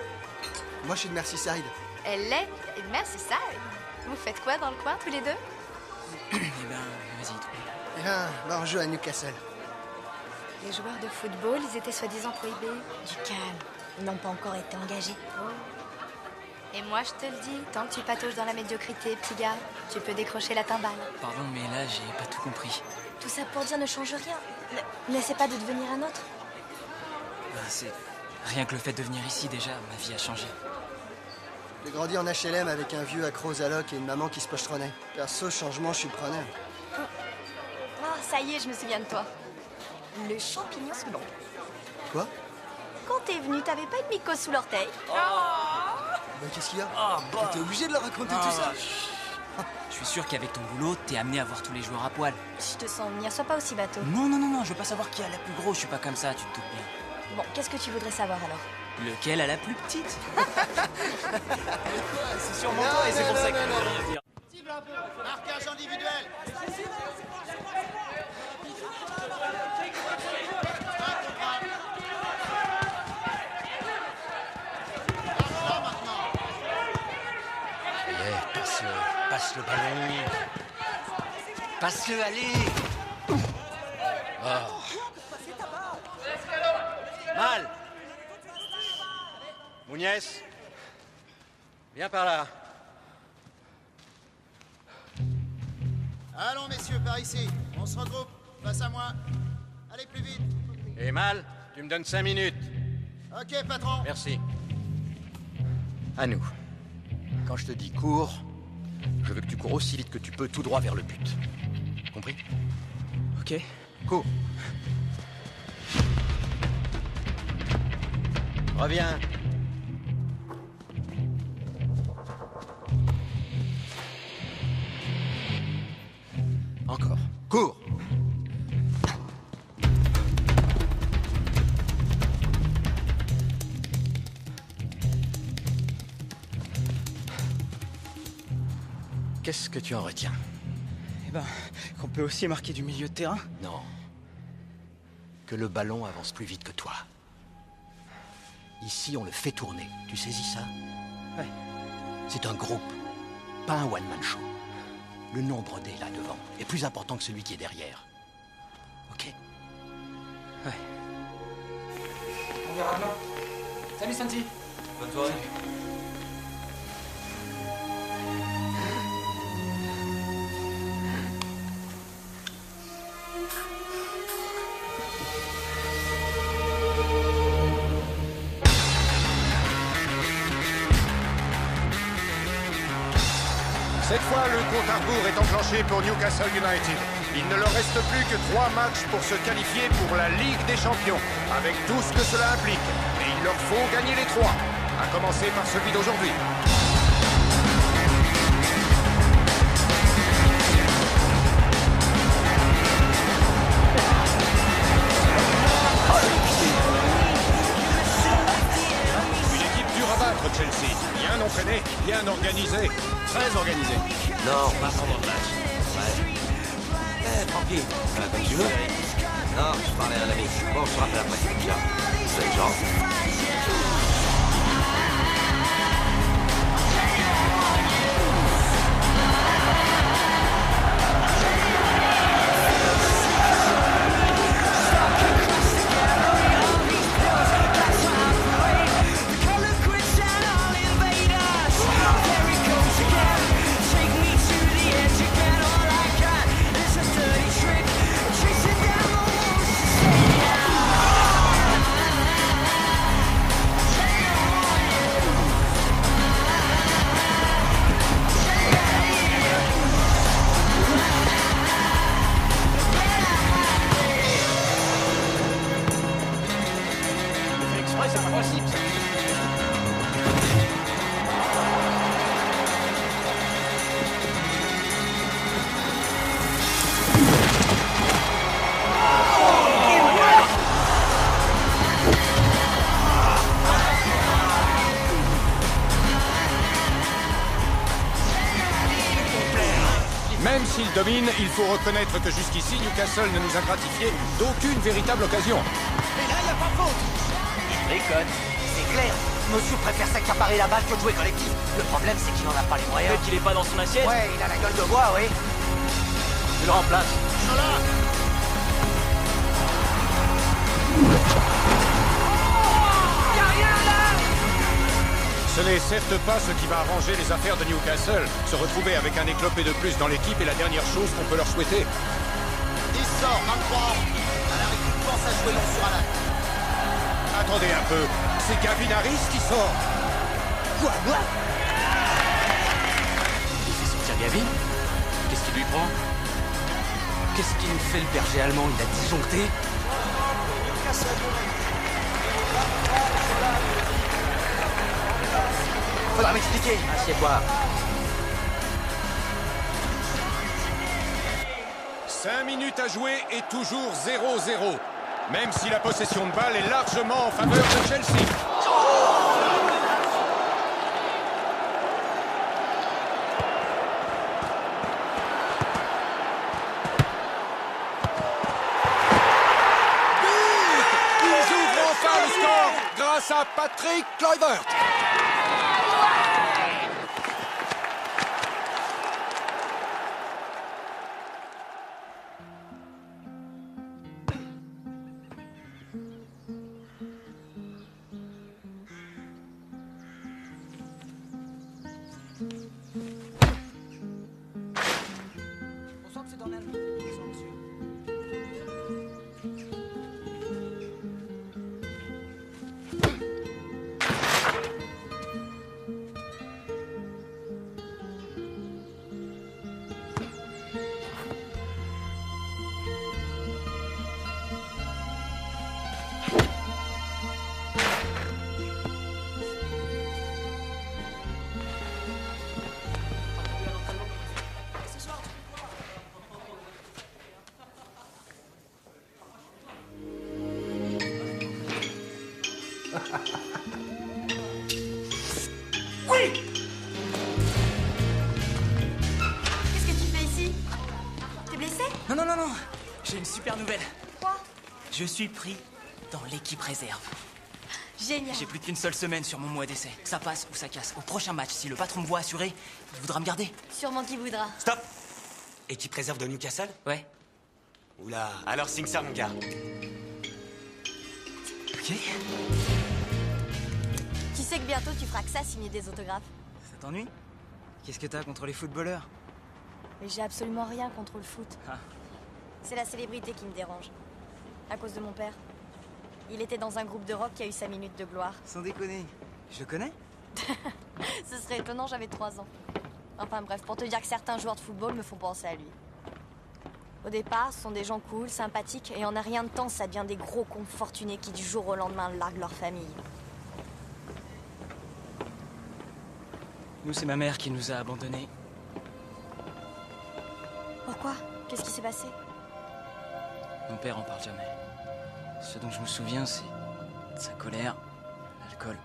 Moi, je suis de Merseyside. Elle est. Et merci, ça. Vous faites quoi dans le coin, tous les deux? Eh ben, vas-y. Eh ben, on joue à Newcastle. Les joueurs de football, ils étaient soi-disant prohibés. Du calme. Ils n'ont pas encore été engagés. Et moi, je te le dis, tant que tu patauges dans la médiocrité, petit gars, tu peux décrocher la timbale. Pardon, mais là, j'ai pas tout compris. Tout ça pour dire ne change rien. N'essaie pas de devenir un autre. C'est... Rien que le fait de venir ici, déjà, ma vie a changé. J'ai grandi en HLM avec un vieux accro aux allocs et une maman qui se pochetronnait. Perso, changement, je suis le preneur. Ah, ça y est, je me souviens de toi. Le champignon sous l'ongle. Quoi? Quand t'es venu, t'avais pas une mycose sous l'orteil? Bah, qu'est-ce qu'il y a? T'es obligé de leur raconter tout ça? Je suis sûr qu'avec ton boulot, t'es amené à voir tous les joueurs à poil. Je te sens venir, sois pas aussi bateau. Non, je veux pas savoir qui a la plus grosse, je suis pas comme ça, tu te doutes bien. Bon, qu'est-ce que tu voudrais savoir alors? Lequel a la plus petite? C'est sûrement toi et c'est pour ça que je veux rien dire. Marquage individuel. Passe le ballon. Passe-le, allez. Oh. Mal. Mouniès, viens par là. Allons, messieurs, par ici. On se regroupe. Face à moi. Allez plus vite. Et Mal, tu me donnes 5 minutes. Ok, patron. Merci. À nous. Quand je te dis cours, je veux que tu cours aussi vite que tu peux, tout droit vers le but. Compris? Ok. Cours. Reviens. Encore. Cours. Qu'est-ce que tu en retiens? Eh ben, qu'on peut aussi marquer du milieu de terrain. Non. Que le ballon avance plus vite que toi. Ici, on le fait tourner. Tu saisis ça? Ouais. C'est un groupe, pas un one-man show. Le nombre D là devant est plus important que celui qui est derrière. Ok? Ouais. On verra demain. Salut Santi. Bonne soirée. Cette fois, le compte à rebours est enclenché pour Newcastle United. Il ne leur reste plus que 3 matchs pour se qualifier pour la Ligue des Champions, avec tout ce que cela implique. Et il leur faut gagner les 3, à commencer par celui d'aujourd'hui. Une équipe dure à battre, Chelsea. Bien entraînée, bien organisée. Très organisée. Non, pas pendant le match. Ouais. Tranquille. Comme tu veux. Non, je parlais à l'ami. Bon, je te rappelle après. Ciao. Bonne chance. Même s'il domine, il faut reconnaître que jusqu'ici, Newcastle ne nous a gratifié d'aucune véritable occasion. Et là, y a pas faute. Il déconne. C'est clair. Monsieur préfère s'accaparer la balle que jouer collectif. Le problème, c'est qu'il n'en a pas les moyens. Peut-être qu'il est pas dans son assiette. Ouais, il a la gueule de bois, oui. Je le remplace. Ce n'est certes pas ce qui va arranger les affaires de Newcastle. Se retrouver avec un éclopé de plus dans l'équipe est la dernière chose qu'on peut leur souhaiter. Il sort, 23 ans. Alors l'équipe pense à jouer long sur Alan. Attendez un peu, c'est Gavin Harris qui sort. Quoi? Il fait sortir Gavin? Qu'est-ce qui lui prend? Qu'est-ce qu'il nous fait le berger allemand? Il a disjoncté? Faudra m'expliquer. Assieds-toi. 5 minutes à jouer et toujours 0-0. Même si la possession de balle est largement en faveur de Chelsea. Ils ouvrent enfin le score grâce à Patrick Kluivert. super nouvelle. Quoi? Je suis pris dans l'équipe réserve. Génial. J'ai plus qu'une seule semaine sur mon mois d'essai. Que ça passe ou ça casse. Au prochain match, si le patron me voit assuré, il voudra me garder. Sûrement qu'il voudra. Stop! Équipe réserve de Newcastle? Ouais. Oula, alors signe ça, mon gars. Ok. Tu sais que bientôt tu feras que ça, signer des autographes. Ça t'ennuie? Qu'est-ce que t'as contre les footballeurs? Mais j'ai absolument rien contre le foot. Ah. C'est la célébrité qui me dérange. À cause de mon père. Il était dans un groupe de rock qui a eu sa minute de gloire. Sans déconner. Je le connais? Ce serait étonnant, j'avais 3 ans. Enfin bref, pour te dire que certains joueurs de football me font penser à lui. Au départ, ce sont des gens cool, sympathiques, et en un rien de temps, ça devient des gros cons fortunés qui du jour au lendemain larguent leur famille. Nous, c'est ma mère qui nous a abandonnés. Pourquoi? Qu'est-ce qui s'est passé? Mon père en parle jamais. Ce dont je me souviens, c'est de sa colère, l'alcool.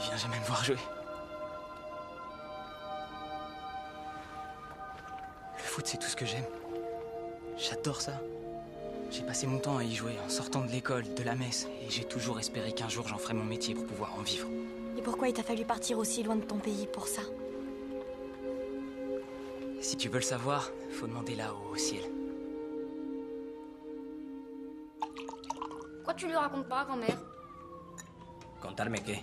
Il vient jamais me voir jouer. Le foot, c'est tout ce que j'aime. J'adore ça. J'ai passé mon temps à y jouer en sortant de l'école, de la messe, et j'ai toujours espéré qu'un jour j'en ferais mon métier pour pouvoir en vivre. Et pourquoi il t'a fallu partir aussi loin de ton pays pour ça? Si tu veux le savoir, faut demander là-haut, au ciel. Pourquoi tu lui racontes pas, grand-mère? ¿Contarme qué?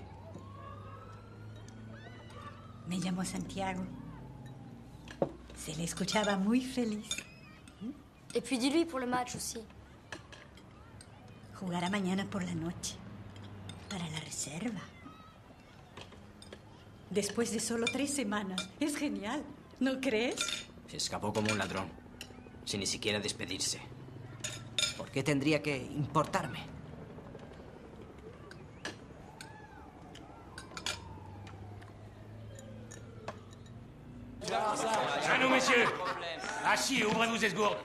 Me llamo Santiago. Se le escuchaba muy feliz. Et puis dis-lui pour le match aussi. Jugará mañana por la noche. Para la reserva. Después de solo 3 semanas. Es genial. ¿No crees? Se escapó como un ladrón, sin ni siquiera despedirse. ¿Por qué tendría que importarme? À nous, messieurs. Assis et ouvrez-vous ces gourdes.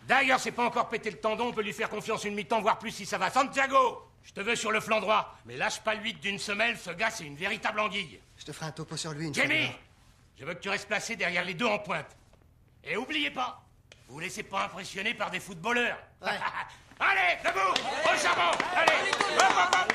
D'ailleurs, c'est pas encore pété le tendon, on peut lui faire confiance une mi-temps, voire plus si ça va. Santiago, je te veux sur le flanc droit, mais lâche pas le 8 d'une semelle, ce gars, c'est une véritable anguille. Je te ferai un topo sur lui une Jamie, fois. je veux que tu restes placé derrière les deux en pointe. Et oubliez pas, vous laissez pas impressionner par des footballeurs. Ouais. Allez, debout, au charbon, allez, hop, hop, hop.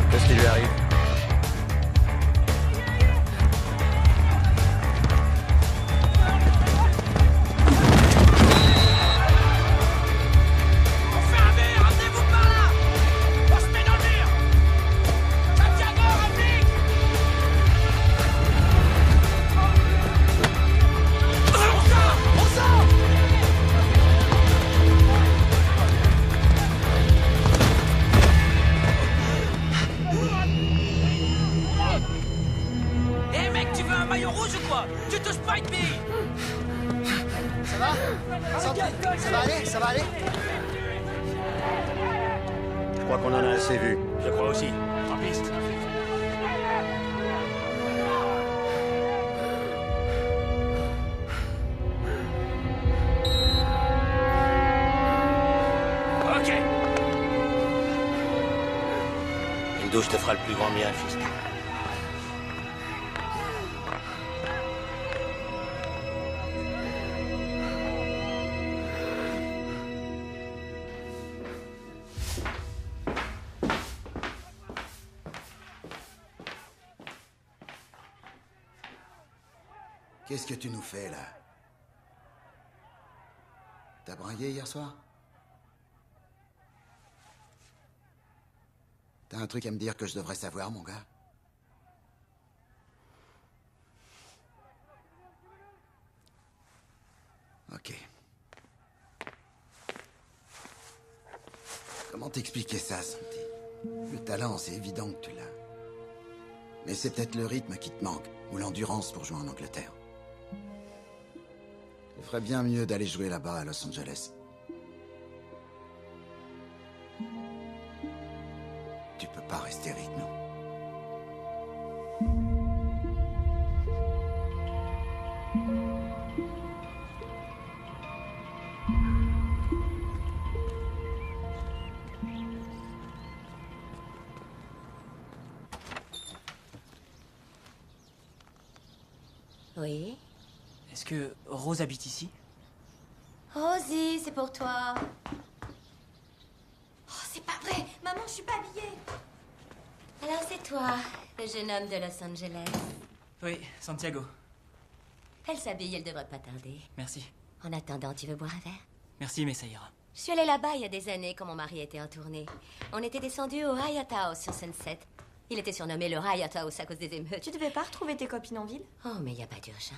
Qu'est-ce qui lui arrive? Hé mec, tu veux un maillot rouge ou quoi? Tu touches pas une bille! Ça va? Santi, ça va aller? Ça va aller? Je crois qu'on en a assez vu. Je crois aussi. En piste. Ok. Une douche te fera le plus grand bien, fils. Qu'est-ce que tu nous fais, là? T'as braillé hier soir? T'as un truc à me dire que je devrais savoir, mon gars? Ok. Comment t'expliquer ça, Santi? Le talent, c'est évident que tu l'as. Mais c'est peut-être le rythme qui te manque, ou l'endurance pour jouer en Angleterre. Tu ferais bien mieux d'aller jouer là-bas à Los Angeles. Tu peux pas rester rythmé. Oui? Est-ce que Rose habite ici? Rosie, c'est pour toi. Oh, c'est pas vrai! Maman, je suis pas habillée! Alors, c'est toi, le jeune homme de Los Angeles. Oui, Santiago. Elle s'habille, elle devrait pas tarder. Merci. En attendant, tu veux boire un verre? Merci, mais ça ira. Je suis allée là-bas il y a des années quand mon mari était en tournée. On était descendus au Hyatt House sur Sunset. Il était surnommé le Hyatt House à cause des émeutes. Tu devais pas retrouver tes copines en ville? Oh, mais il n'y a pas d'urgence.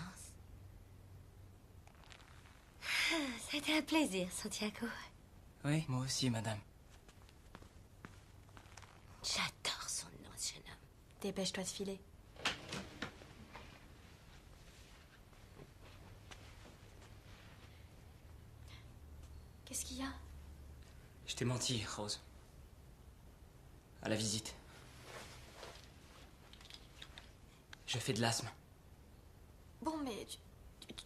C'était un plaisir, Santiago. Oui, moi aussi, madame. J'adore son nom, ce jeune homme. Dépêche-toi de filer. Qu'est-ce qu'il y a? Je t'ai menti, Rose. À la visite. Je fais de l'asthme. Bon, mais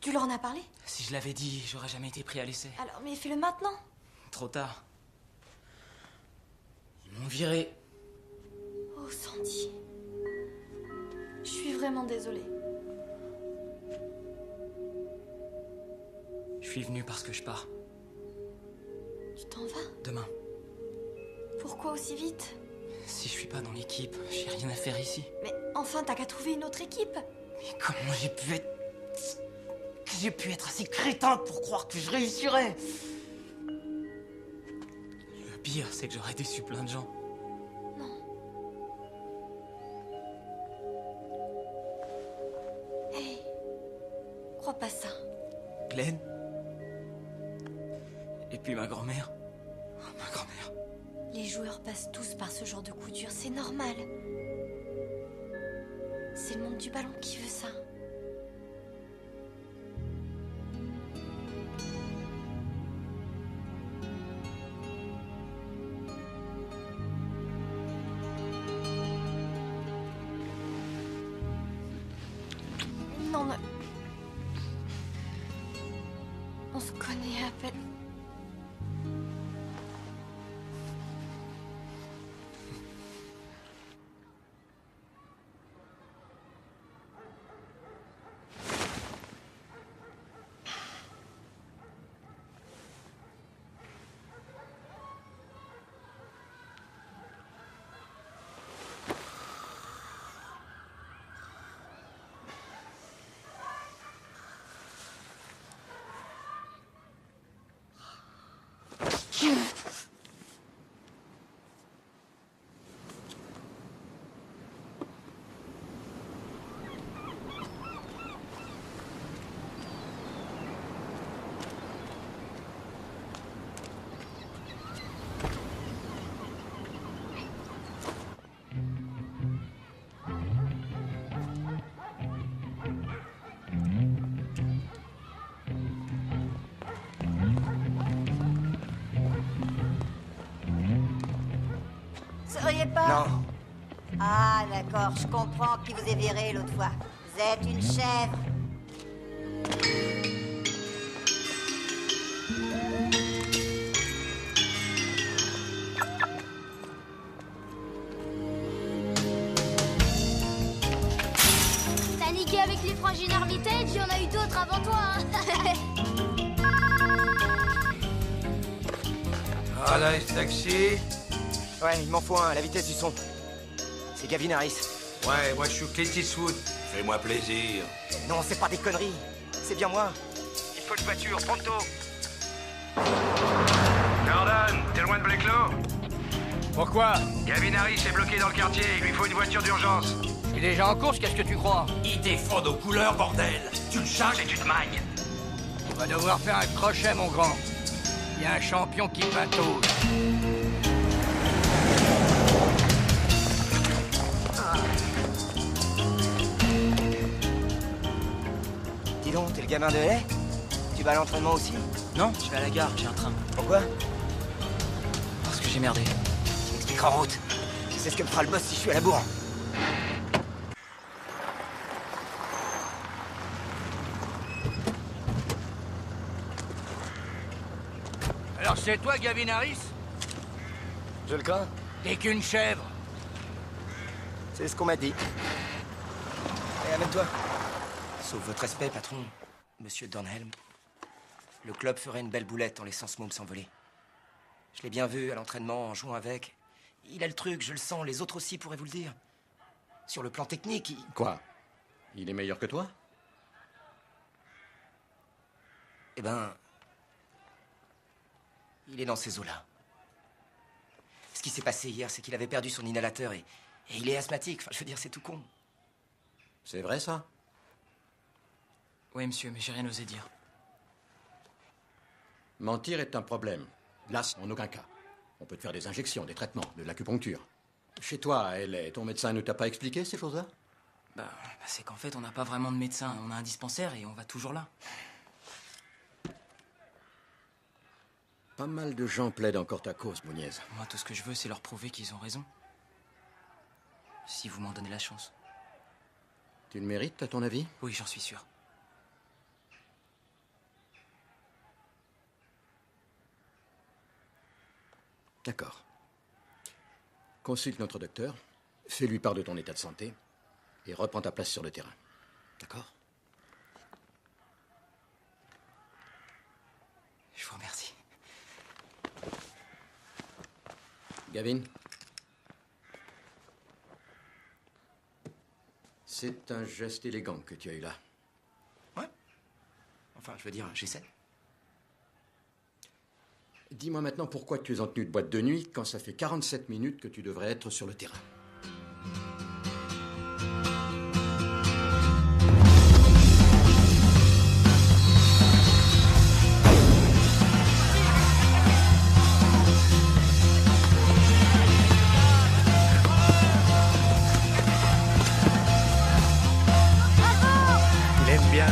tu leur en as parlé? Si je l'avais dit, j'aurais jamais été pris à l'essai. Alors, mais fais-le maintenant. Trop tard. Ils m'ont viré. Oh, Sandy. Je suis vraiment désolée. Je suis venu parce que je pars. Tu t'en vas? Demain. Pourquoi aussi vite? Si je suis pas dans l'équipe, j'ai rien à faire ici. Mais enfin, t'as qu'à trouver une autre équipe. Mais comment j'ai pu être... J'ai pu être assez crétin pour croire que je réussirais. Le pire, c'est que j'aurais déçu plein de gens. Hé, crois pas ça. Glenn. Et puis ma grand-mère. Oh, ma grand-mère. Les joueurs passent tous par ce genre de coup dur, c'est normal. C'est le monde du ballon qui veut ça. Non, mais... On se connaît à peine. Seriez pas... Non. Ah, d'accord, je comprends qui vous ait viré l'autre fois. Vous êtes une chèvre. T'as niqué avec les frangines Armitage, il y en a eu d'autres avant toi, hein. Ah là, taxi. Ouais, il m'en faut un à la vitesse du son. C'est Gavin Harris. Ouais, moi je suis Clint Eastwood. Fais-moi plaisir. Non, c'est pas des conneries. C'est bien moi. Il faut une voiture, pronto. Gordon, t'es loin de Blacklow? Pourquoi? Gavin Harris est bloqué dans le quartier, il lui faut une voiture d'urgence. Il est déjà en course, qu'est-ce que tu crois? Il défend nos couleurs, bordel. Tu le charges et tu te magnes. On va devoir faire un crochet, mon grand. Il y a un champion qui patauge. Dis donc, t'es le gamin de LA? Tu vas à l'entraînement aussi? Non, je vais à la gare, j'ai un train. Pourquoi? Parce que j'ai merdé. Tu m'expliqueras en route. C'est ce que me fera le boss si je suis à la bourre. Alors c'est toi, Gavin Harris? Je le crains. T'es qu'une chèvre. C'est ce qu'on m'a dit. Allez, amène-toi. Sauf votre respect, patron, monsieur Dornhelm. Le club ferait une belle boulette en laissant ce môme s'envoler. Je l'ai bien vu à l'entraînement, en jouant avec. Il a le truc, je le sens, les autres aussi pourraient vous le dire. Sur le plan technique, il... Quoi? Il est meilleur que toi? Eh ben... il est dans ces eaux-là. Ce qui s'est passé hier, c'est qu'il avait perdu son inhalateur et il est asthmatique. Enfin, je veux dire, c'est tout con. C'est vrai, ça? Oui, monsieur, mais j'ai rien osé dire. Mentir est un problème. Là, en aucun cas. On peut te faire des injections, des traitements, de l'acupuncture. Chez toi, ton médecin ne t'a pas expliqué ces choses-là? Bah, c'est qu'en fait, on n'a pas vraiment de médecin. On a un dispensaire et on va toujours là. Pas mal de gens plaident encore ta cause, Mouniez. Moi, tout ce que je veux, c'est leur prouver qu'ils ont raison. Si vous m'en donnez la chance. Tu le mérites, à ton avis? Oui, j'en suis sûr. D'accord. Consulte notre docteur, fais-lui part de ton état de santé et reprends ta place sur le terrain. D'accord? Je vous remercie. Gavin? C'est un geste élégant que tu as eu là. Ouais. Enfin, je veux dire, j'essaie. Dis-moi maintenant pourquoi tu es en tenue de boîte de nuit quand ça fait 47 minutes que tu devrais être sur le terrain. Il aime bien.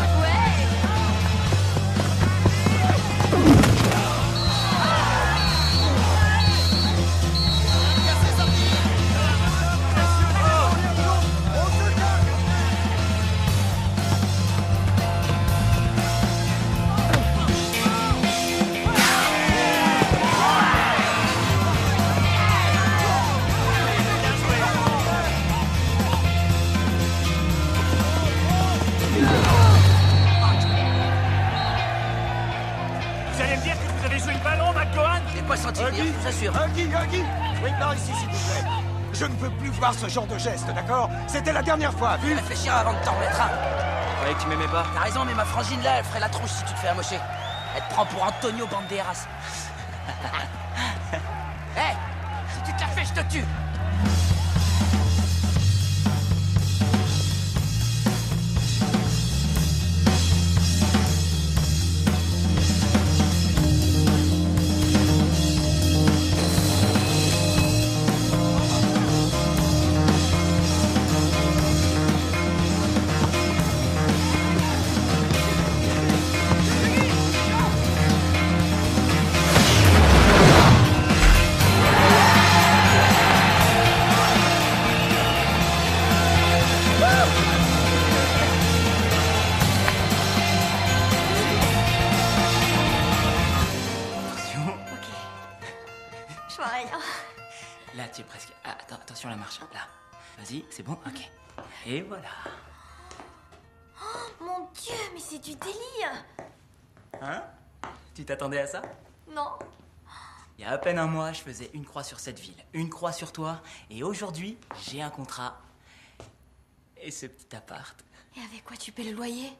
Vous allez me dire que vous avez joué le ballon, McGowan? J'ai pas senti venir, je vous assure. Huggy! Oui, par ici, s'il vous plaît. Je ne peux plus voir ce genre de geste, d'accord? C'était la dernière fois, vu? Réfléchir avant de t'en remettre un. Tu croyais que tu m'aimais pas? T'as raison, mais ma frangine là, elle ferait la tronche si tu te fais amocher. Elle te prend pour Antonio Banderas. Hé! Si tu te la fais, je te tue! Je vois rien. Là, tu es presque... Ah, attends, attention la marche. Là. Vas-y, c'est bon? Ok. Et voilà. Oh, mon Dieu, mais c'est du délire. Hein? Tu t'attendais à ça? Non. Il y a à peine un mois, je faisais une croix sur cette ville, une croix sur toi, et aujourd'hui, j'ai un contrat. Et ce petit appart. Et avec quoi tu paies le loyer?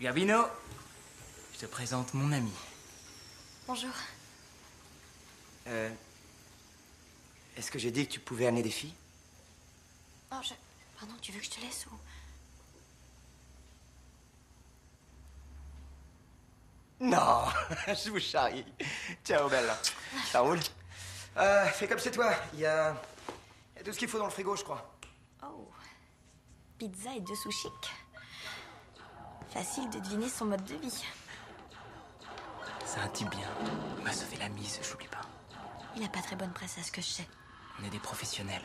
Gavino, Je te présente mon ami. Bonjour. Est-ce que j'ai dit que tu pouvais amener des filles? Oh, Pardon, tu veux que je te laisse ou... Non, je vous charrie. Ciao, belle. Ça roule? Fais comme chez toi. Il y a tout ce qu'il faut dans le frigo, je crois. Oh. Pizza et 2 sushis. Facile de deviner son mode de vie. C'est un type bien. Il m'a sauvé la mise, j'oublie pas. Il a pas très bonne presse à ce que je sais. On est des professionnels.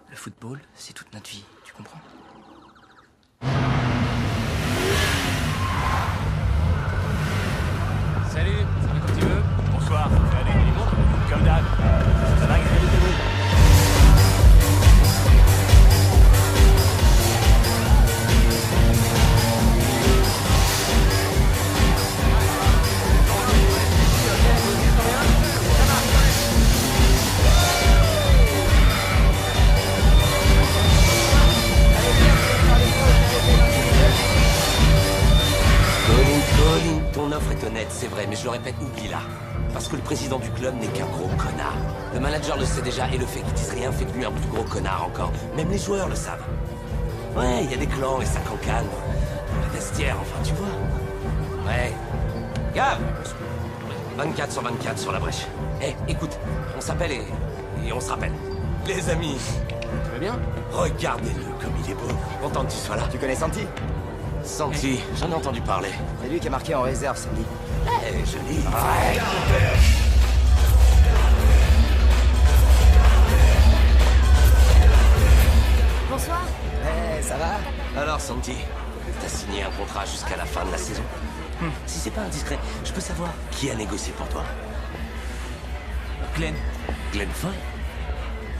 Le football, c'est toute notre vie, tu comprends? Salut, ça va comme tu veux? Bonsoir, salut, du monde, comme d'hab. Ça va, Gabriel? Colin, ton offre est honnête, c'est vrai, mais je le répète, oublie-la. Parce que le président du club n'est qu'un gros connard. Le manager le sait déjà, et le fait qu'il dise rien fait de lui un plus gros connard encore. Même les joueurs le savent. Ouais, il y a des clans et ça cancane. Le vestiaire, enfin, tu vois. Ouais. Gab 24 sur 24 sur la brèche. Eh, écoute, on s'appelle et on se rappelle. Les amis. Tu vas bien? Regardez-le comme il est beau. Content que tu sois là. Tu connais Santi? Santi, j'en ai entendu parler. C'est lui qui est marqué en réserve samedi. Eh, joli. Ouais. Bonsoir. Eh, ça va? Alors, Santi, t'as signé un contrat jusqu'à la fin de la saison. Si c'est pas indiscret, je peux savoir qui a négocié pour toi? Glenn. Glenn Foy?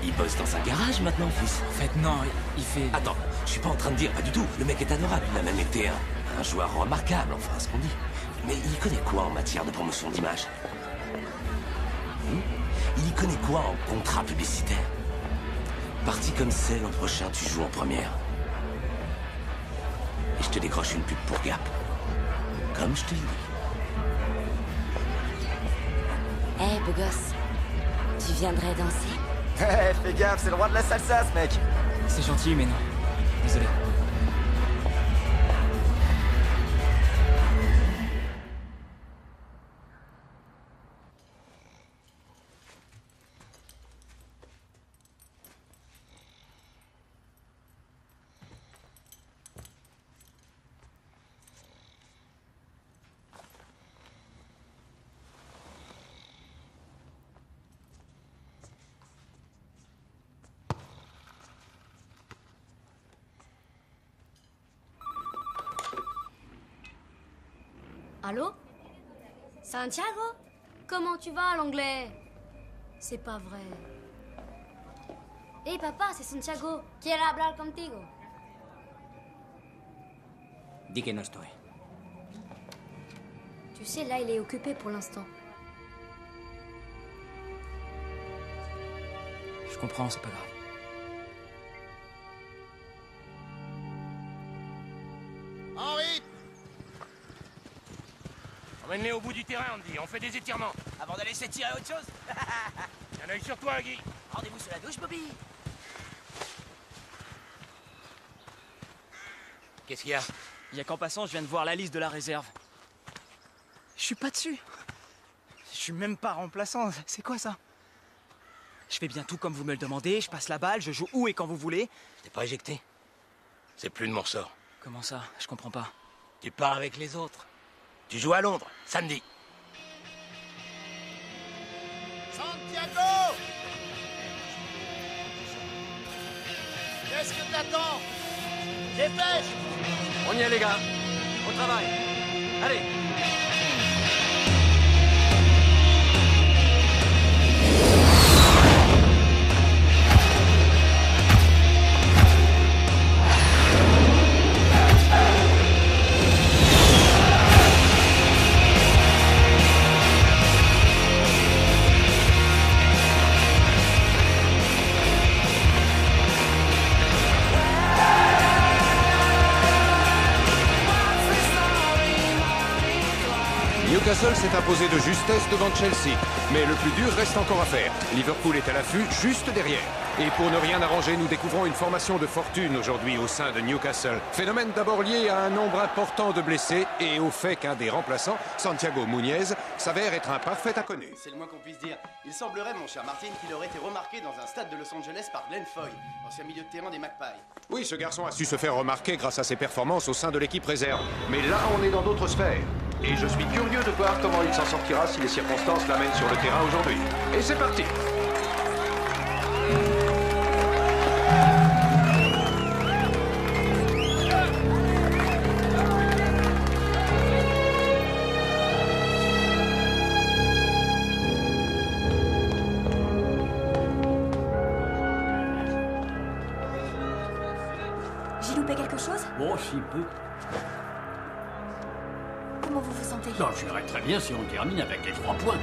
Il bosse dans un garage maintenant, fils. En fait, non, il fait... Attends, je suis pas en train de dire, pas du tout. Le mec est adorable, il a même été un joueur remarquable, enfin, ce qu'on dit. Mais il connaît quoi en matière de promotion d'image? Il y connaît quoi en contrat publicitaire? Parti comme c'est, l'an prochain, tu joues en première. Et je te décroche une pub pour Gap. Comme je te l'ai dit. Eh, beau gosse, tu viendrais danser? Eh, fais gaffe, c'est le roi de la salsa, ce mec. C'est gentil, mais non. Désolé. Allô? Santiago? Comment tu vas, l'anglais? C'est pas vrai. Hey, papa, c'est Santiago. Quiere hablar contigo. Dis que no estoy. Tu sais, là, il est occupé pour l'instant. Je comprends, c'est pas grave. Henri! Emmène-les au bout du terrain, Andy. On fait des étirements. Avant d'aller s'étirer à autre chose? Un œil sur toi, Guy. Rendez-vous sous la douche, Bobby. Qu'est-ce qu'il y a? Il y a qu'en passant, je viens de voir la liste de la réserve. Je suis pas dessus. Je suis même pas remplaçant. C'est quoi ça? Je fais bien tout comme vous me le demandez. Je passe la balle, je joue où et quand vous voulez. T'es pas éjecté? C'est plus de mon ressort. Comment ça? Je comprends pas. Tu pars avec les autres. Tu joues à Londres, samedi. Santiago! Qu'est-ce que t'attends? Dépêche! On y est, les gars. Au travail. Allez. Newcastle s'est imposé de justesse devant Chelsea. Mais le plus dur reste encore à faire. Liverpool est à l'affût, juste derrière. Et pour ne rien arranger, nous découvrons une formation de fortune aujourd'hui au sein de Newcastle. Phénomène d'abord lié à un nombre important de blessés et au fait qu'un des remplaçants, Santiago Muñez, s'avère être un parfait inconnu. C'est le moins qu'on puisse dire. Il semblerait, mon cher Martin, qu'il aurait été remarqué dans un stade de Los Angeles par Glenn Foy, ancien milieu de terrain des Magpies. Oui, ce garçon a su se faire remarquer grâce à ses performances au sein de l'équipe réserve. Mais là, on est dans d'autres sphères. Et je suis curieux de voir comment il s'en sortira si les circonstances l'amènent sur le terrain aujourd'hui. Et c'est parti! J'ai loupé quelque chose? Bon, si peu. Comment vous vous sentez? Non, j'irais très bien si on termine avec les 3 points.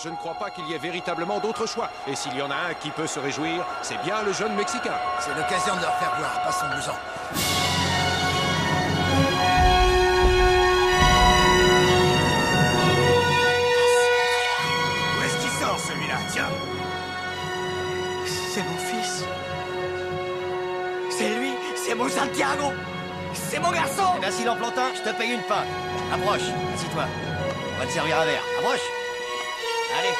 Je ne crois pas qu'il y ait véritablement d'autre choix. Et s'il y en a un qui peut se réjouir, c'est bien le jeune Mexicain. C'est l'occasion de leur faire voir, passons-nous-en. Où est-ce qu'il sort, celui-là? Tiens! C'est mon fils. C'est lui, c'est mon Santiago. C'est mon garçon. Eh bien, si l'Emplantin, je te paye une pinte. Approche, assis-toi. On va te servir un verre. Approche! Allez.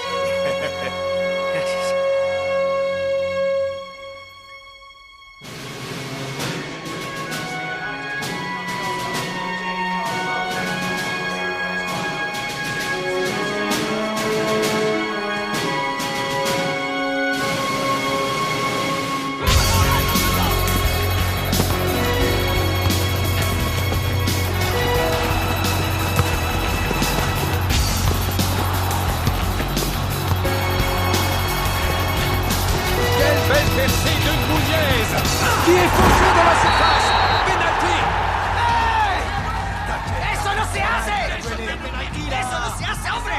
Qui est fauché dans la surface. Penalty. ¡Eso no se hace! ¡Eso no se hace, hombre!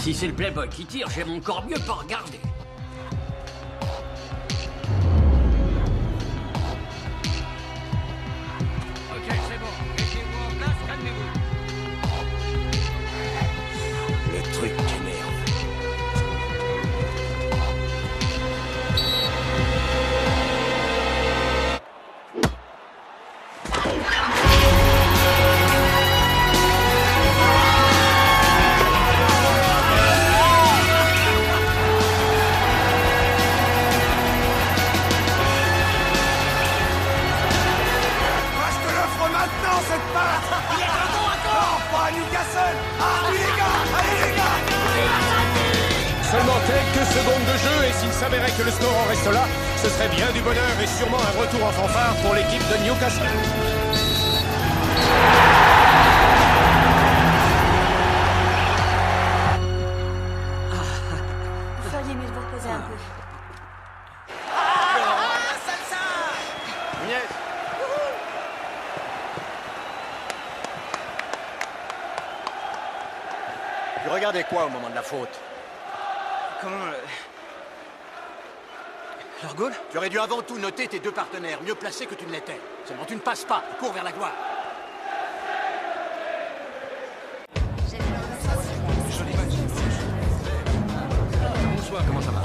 Si c'est le Playboy qui tire, j'aime encore mieux pas regarder. Ok, c'est bon. Mettez-vous en place, calmez-vous. Le truc qui m'énerve. Seulement quelques secondes de jeu et s'il s'avérait que le score en reste là, ce serait bien du bonheur et sûrement un retour en fanfare pour l'équipe de Newcastle. Vous feriez mieux de vous reposer un peu. Tu regardais quoi au moment de la faute? Comment... leur goal? Tu aurais dû avant tout noter tes deux partenaires, mieux placés que tu ne l'étais. Seulement tu ne passes pas, tu cours vers la gloire. Bonsoir, comment ça va?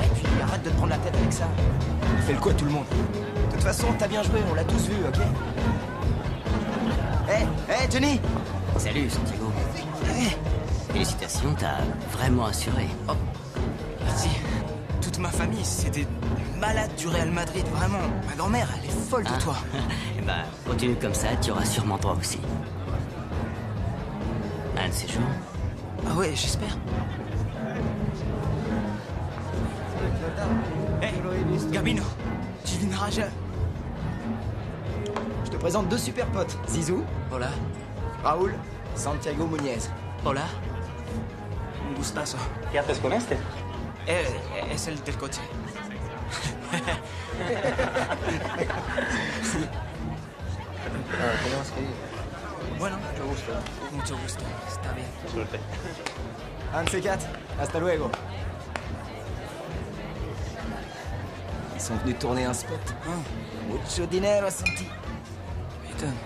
Et puis arrête de te prendre la tête avec ça. Fais le quoi tout le monde? De toute façon, t'as bien joué, on l'a tous vu, ok? Hé, Johnny! Salut, Santiago. Félicitations, t'as vraiment assuré. Oh, merci. Toute ma famille, c'est des malades du Real Madrid, vraiment. Ma grand-mère, elle est folle de toi. Eh ben, continue comme ça, tu auras sûrement toi aussi. Un de ces jours. Ah ouais, j'espère. Hé, Gabino, tu dîneras jamais. Je te présente deux super potes. Zizou. Hola. Raoul. Santiago Muñez. Hola. Un gustazo. ¿Qué haces con este? Es el del coche. Tenemos que ir. Bueno, mucho gusto. Está bien. Suerte. Un de ces quatre. Hasta luego. Ils sont venus tourner un spot. Mucho dinero, Santi. M'étonne.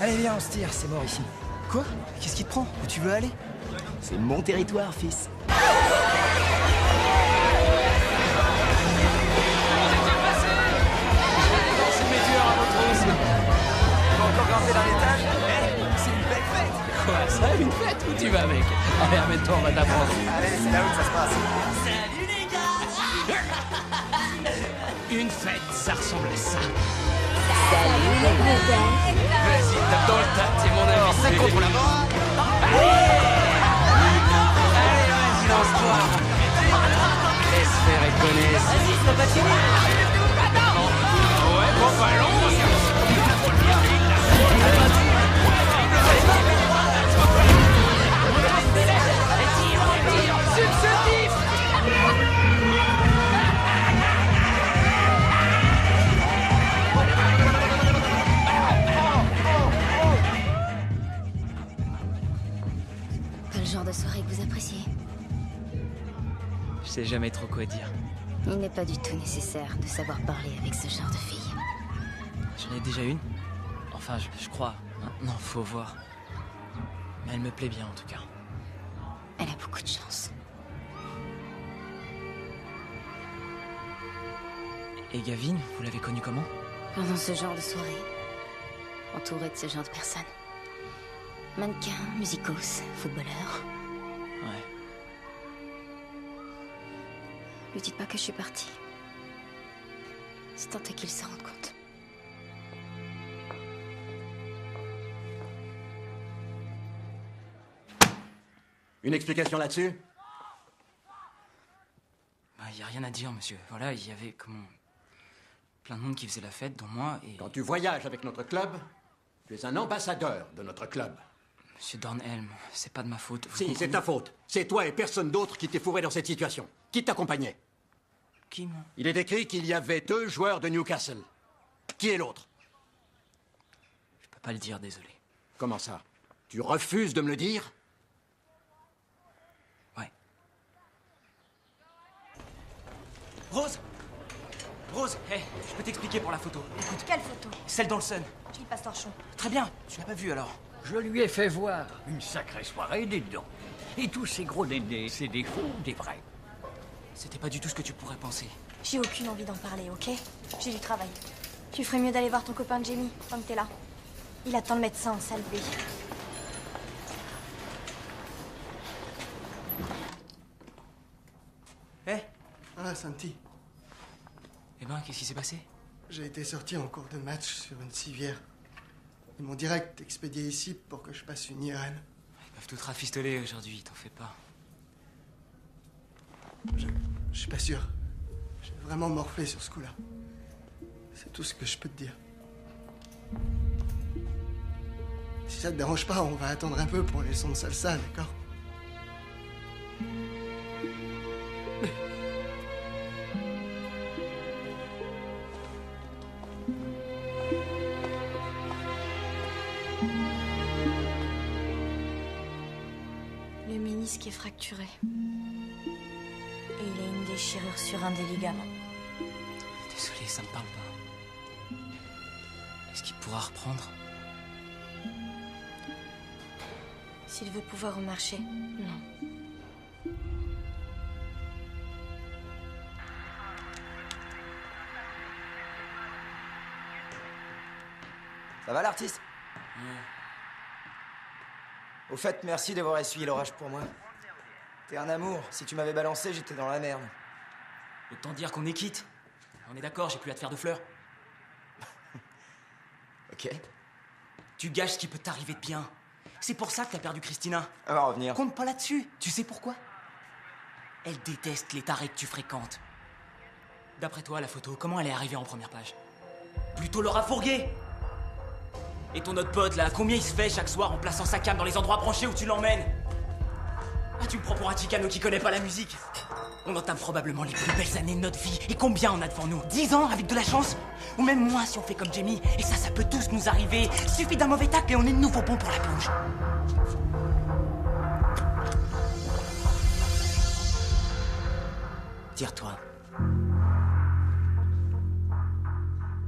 Allez, viens, on se tire, c'est mort ici. Quoi? Qu'est-ce qui te prend? Où tu veux aller? C'est mon territoire, fils. Encore grimper dans l'étage? C'est une belle fête! Quoi, ça, une fête? Où tu vas, mec? Allez, amène-toi, on va t'apprendre. Allez, c'est là où ça se passe. Salut, les gars! Une fête, ça ressemble à ça. Salut, les gars! Vas-y, tape dans le tas, c'est mon ami. C'est contre la mort! Allez, vas-y, lance-toi! Laisse faire et connaisse. Vas-y, c'est pas fini! Ouais, bon ballon. Pas le genre de soirée que vous appréciez. Je sais jamais trop quoi dire. Il n'est pas du tout nécessaire de savoir parler avec ce genre de fille. J'en ai déjà une. Enfin, je crois. Non, faut voir. Mais elle me plaît bien, en tout cas. Elle a beaucoup de chance. Et Gavin, vous l'avez connue comment? Pendant ce genre de soirée, entourée de ce genre de personnes. Mannequins, musicos, footballeurs. Ouais. Lui dites pas que je suis partie. C'est tant est qu'il s'en rende compte. Une explication là-dessus? Bah, y a rien à dire, monsieur. Voilà, il y avait comment... plein de monde qui faisait la fête, dont moi, et... Quand tu voyages avec notre club, tu es un ambassadeur de notre club. Monsieur Dornhelm, c'est pas de ma faute. Vous Si, comprenez? c'est ta faute. C'est toi et personne d'autre qui t'es fourré dans cette situation. Qui t'accompagnait? Qui, moi? Il est écrit qu'il y avait 2 joueurs de Newcastle. Qui est l'autre? Je peux pas le dire, désolé. Comment ça? Tu refuses de me le dire? Rose! Rose, hé, je peux t'expliquer pour la photo. Écoute. Quelle photo? Celle dans le Sun. Gilles Pastorchon. Très bien, tu l'as pas vue alors? Je lui ai fait voir une sacrée soirée, des dents. Et tous ces gros nénés, c'est des faux ou des vrais? C'était pas du tout ce que tu pourrais penser. J'ai aucune envie d'en parler, ok? J'ai du travail. Tu ferais mieux d'aller voir ton copain Jamie, tant que t'es là. Il attend le médecin en salle B. Hé? Ah, Santi. Eh ben, qu'est-ce qui s'est passé? J'ai été sorti en cours de match sur une civière. Ils m'ont direct expédié ici pour que je passe une IRN. Ils peuvent tout te rafistoler aujourd'hui, t'en fais pas. Je suis pas sûr. J'ai vraiment morflé sur ce coup-là. C'est tout ce que je peux te dire. Si ça te dérange pas, on va attendre un peu pour les sons de salsa, d'accord? Le ménisque est fracturé. Et il a une déchirure sur un des ligaments. Désolé, ça me parle pas. Est-ce qu'il pourra reprendre? S'il veut pouvoir remarcher, non. Ça va l'artiste? Au fait, merci d'avoir essuyé l'orage pour moi. T'es un amour. Si tu m'avais balancé, j'étais dans la merde. Autant dire qu'on est quitte. On est d'accord, j'ai plus à te faire de fleurs. Ok. Tu gâches ce qui peut t'arriver de bien. C'est pour ça que t'as perdu Christina. Elle va revenir. Compte pas là-dessus. Tu sais pourquoi? Elle déteste les tarés que tu fréquentes. D'après toi, la photo, comment elle est arrivée en première page? Plutôt Laura Fourguet. Et ton autre pote, là, combien il se fait chaque soir en plaçant sa cam dans les endroits branchés où tu l'emmènes? Ah, tu me prends pour un ticano qui connaît pas la musique. On entame probablement les plus belles années de notre vie. Et combien on a devant nous? 10 ans avec de la chance? Ou même moins si on fait comme Jamie. Et ça peut tous nous arriver. Suffit d'un mauvais tacle et on est de nouveau bon pour la plonge. Tire-toi.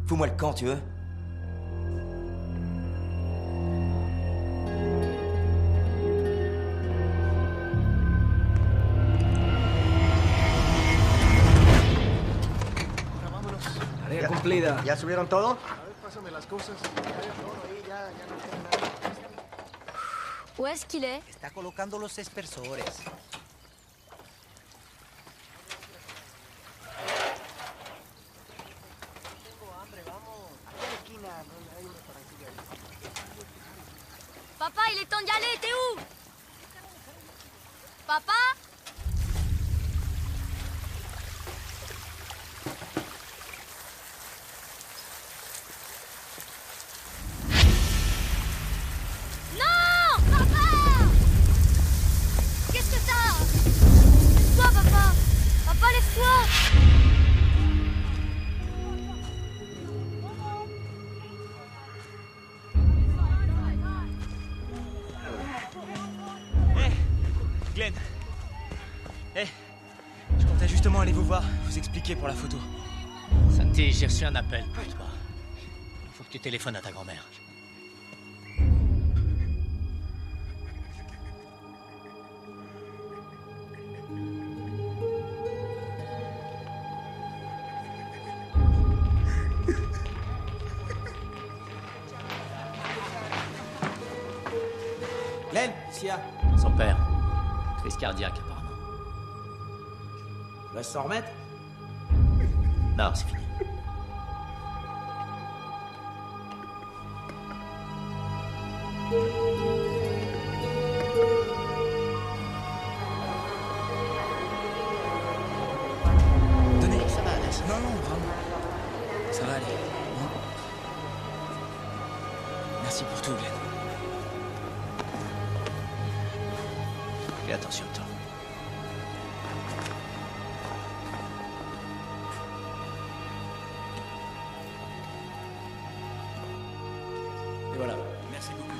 Fous-moi le camp, tu veux? Tarea cumplida. ¿Ya subieron todo? A ver, pásame las cosas. Où est-ce qu'il est? Está colocando los dispersores. Papa, il est temps d'y aller, t'es où? Papa? Non! Papa! Qu'est-ce que t'as? Lève-toi, papa! Papa, lève-toi! Glenn. Je comptais justement aller vous voir, vous expliquer pour la photo. Santi, j'ai reçu un appel pour toi. Il faut que tu téléphones à ta grand-mère. Glenn, Sia. Son père. Crise cardiaque, apparemment. Va s'en remettre? Non, c'est fini. Tenez. Ça va, Alès. Non, vraiment. Ça va aller. Bon. Merci pour tout, Glenn. Fais attention, toi. Et voilà. Merci beaucoup.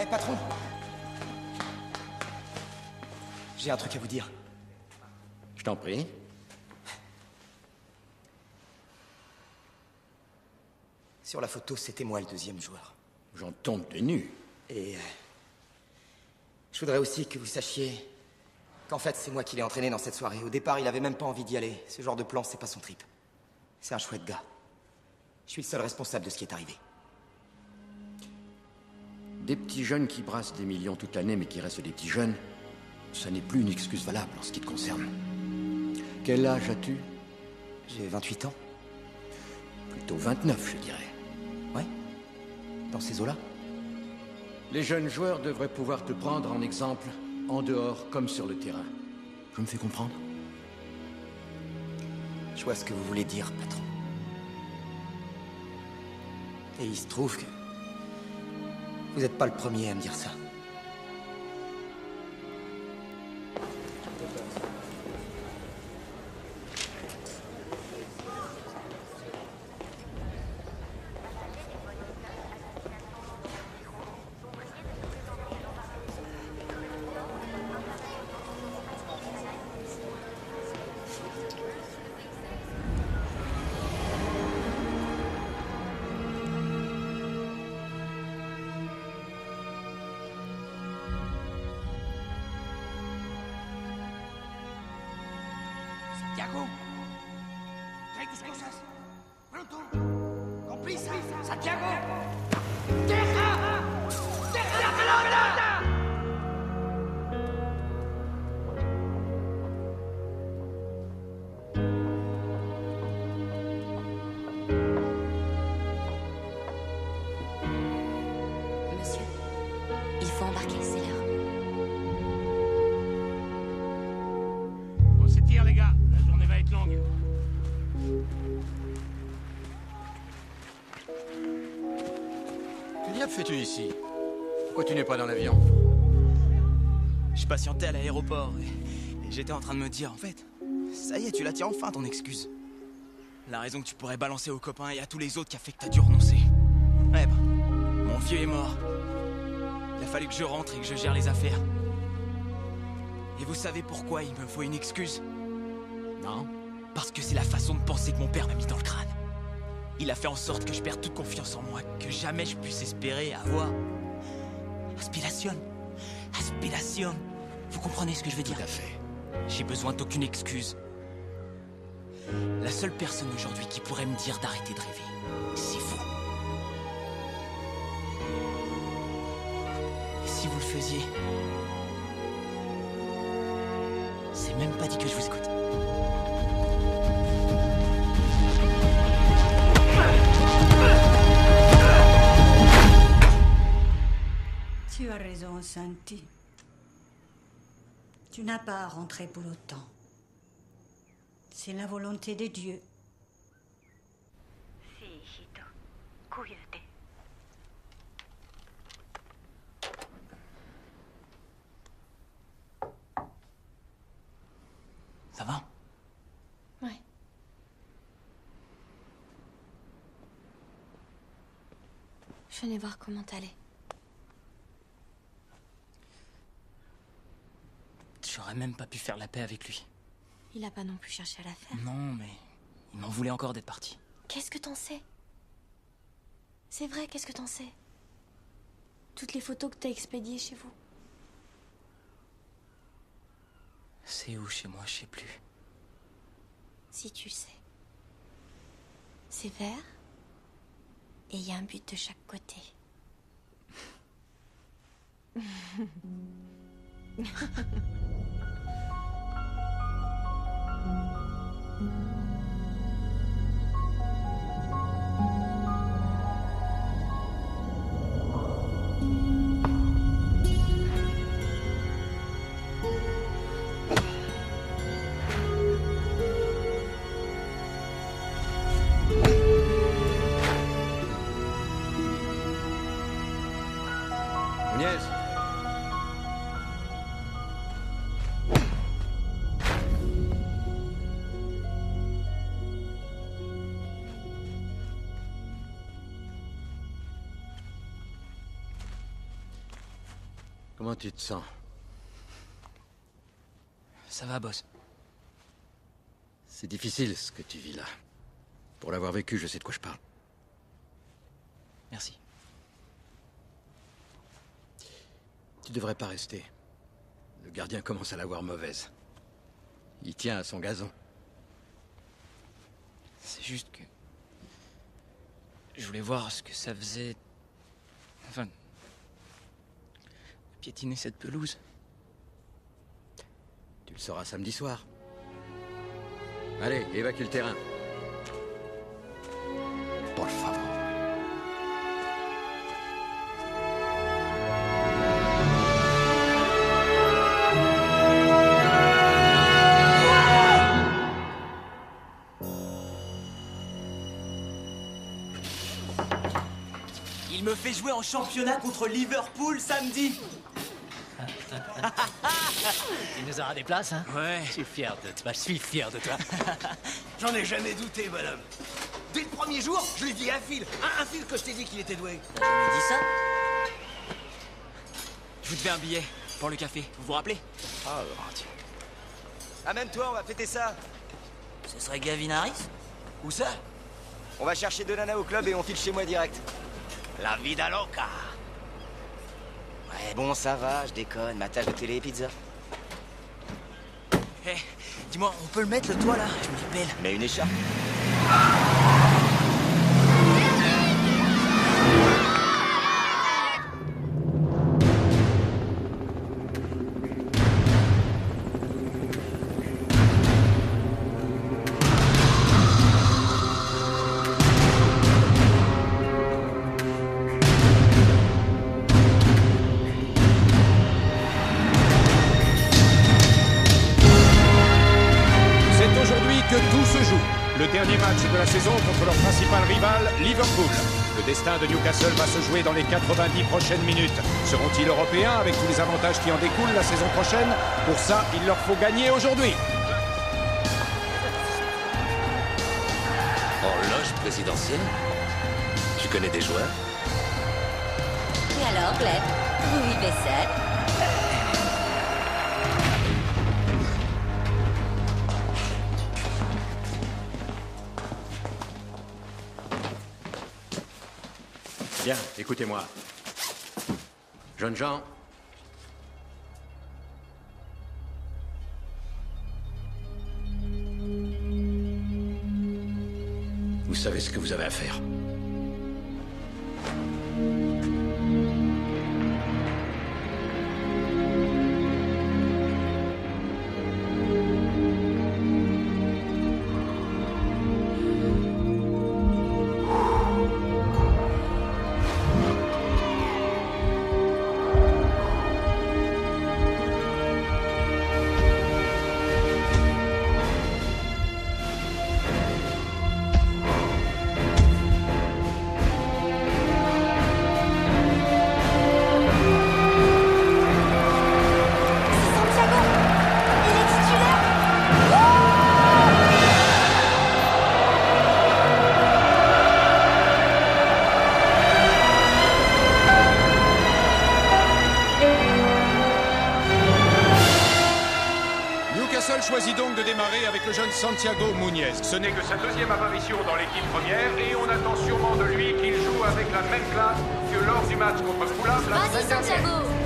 Eh, patron! J'ai un truc à vous dire. Je t'en prie. Sur la photo, c'était moi le deuxième joueur. J'en tombe de nu. Et... je voudrais aussi que vous sachiez qu'en fait, c'est moi qui l'ai entraîné dans cette soirée. Au départ, il avait même pas envie d'y aller. Ce genre de plan, c'est pas son trip. C'est un chouette gars. Je suis le seul responsable de ce qui est arrivé. Des petits jeunes qui brassent des millions toute l'année, mais qui restent des petits jeunes, ça n'est plus une excuse valable en ce qui te concerne. Quel âge as-tu? J'ai 28 ans. Plutôt 29, je dirais. Ouais? Dans ces eaux-là? Les jeunes joueurs devraient pouvoir te prendre en exemple, en dehors comme sur le terrain. Je me fais comprendre? Je vois ce que vous voulez dire, patron. Et il se trouve que... vous n'êtes pas le premier à me dire ça. Santiago, trae tus cosas. Pronto. Con prisa. Santiago. ¡Deja! ¡Deja! Monsieur, il faut embarquer, c'est l'heure. On s'étire, les gars. La journée va être longue. Que diable fais-tu ici? Pourquoi tu n'es pas dans l'avion? Je patientais à l'aéroport et j'étais en train de me dire, en fait, ça y est, tu la tiens enfin, ton excuse. La raison que tu pourrais balancer aux copains et à tous les autres qui a fait que t'as dû renoncer. Ouais, bah, mon vieux est mort. Il a fallu que je rentre et que je gère les affaires. Et vous savez pourquoi il me faut une excuse? Non. Parce que c'est la façon de penser que mon père m'a mis dans le crâne. Il a fait en sorte que je perde toute confiance en moi, que jamais je puisse espérer avoir... Aspiration. Aspiration. Vous comprenez ce que je veux dire? Tout à fait. J'ai besoin d'aucune excuse. La seule personne aujourd'hui qui pourrait me dire d'arrêter de rêver, c'est vous. Et si vous le faisiez, c'est même pas dit que je vous écoute. Tu as raison, Santi. Tu n'as pas à rentrer pour autant. C'est la volonté de Dieu. Sí, hijito. Cuídate. Ça va? Ouais. Je venais voir comment t'allais. J'aurais même pas pu faire la paix avec lui. Il a pas non plus cherché à la faire. Non, mais il m'en voulait encore d'être parti. Qu'est-ce que t'en sais? C'est vrai, qu'est-ce que t'en sais? Toutes les photos que t'as expédiées chez vous. C'est où chez moi, je sais plus. Si tu sais. C'est vert. Et il y a un but de chaque côté. Agnès. Comment tu te sens? Ça va, boss. C'est difficile ce que tu vis là. Pour l'avoir vécu, je sais de quoi je parle. Merci. Tu devrais pas rester. Le gardien commence à l'avoir mauvaise. Il tient à son gazon. C'est juste que... Je voulais voir ce que ça faisait... Enfin... piétiner cette pelouse. Tu le sauras samedi soir. Allez, évacue le terrain. Por favor. Il me fait jouer en championnat contre Liverpool samedi. Tu nous auras des places, hein? Ouais. Je suis fier de toi, je suis fier de toi. J'en ai jamais douté, bonhomme. Dès le premier jour, je lui dis un fil. Un fil que je t'ai dit qu'il était doué. T'as jamais dit ça? Je vous devais un billet pour le café, vous vous rappelez? Oh, mon Dieu. Amène-toi, on va fêter ça. Ce serait Gavin Harris? Où ça? On va chercher deux nanas au club et on file chez moi direct. La vida loca. Ouais, bon, ça va, je déconne. Matage de télé et pizza. Hé, dis-moi, on peut le mettre le toit là? Je me rappelle. Mais une écharpe. tout se joue. Le dernier match de la saison contre leur principal rival, Liverpool. Le destin de Newcastle va se jouer dans les 90 prochaines minutes. Seront-ils européens avec tous les avantages qui en découlent la saison prochaine? Pour ça, il leur faut gagner aujourd'hui. Horloge présidentielle? Tu connais des joueurs? Et alors, Glenn, vous vivez seul? Bien, écoutez-moi. Jeunes gens, vous savez ce que vous avez à faire. Choisit donc de démarrer avec le jeune Santiago Muñez. Ce n'est que sa deuxième apparition dans l'équipe première et on attend sûrement de lui qu'il joue avec la même classe que lors du match contre Fulham la semaine dernière. Santiago!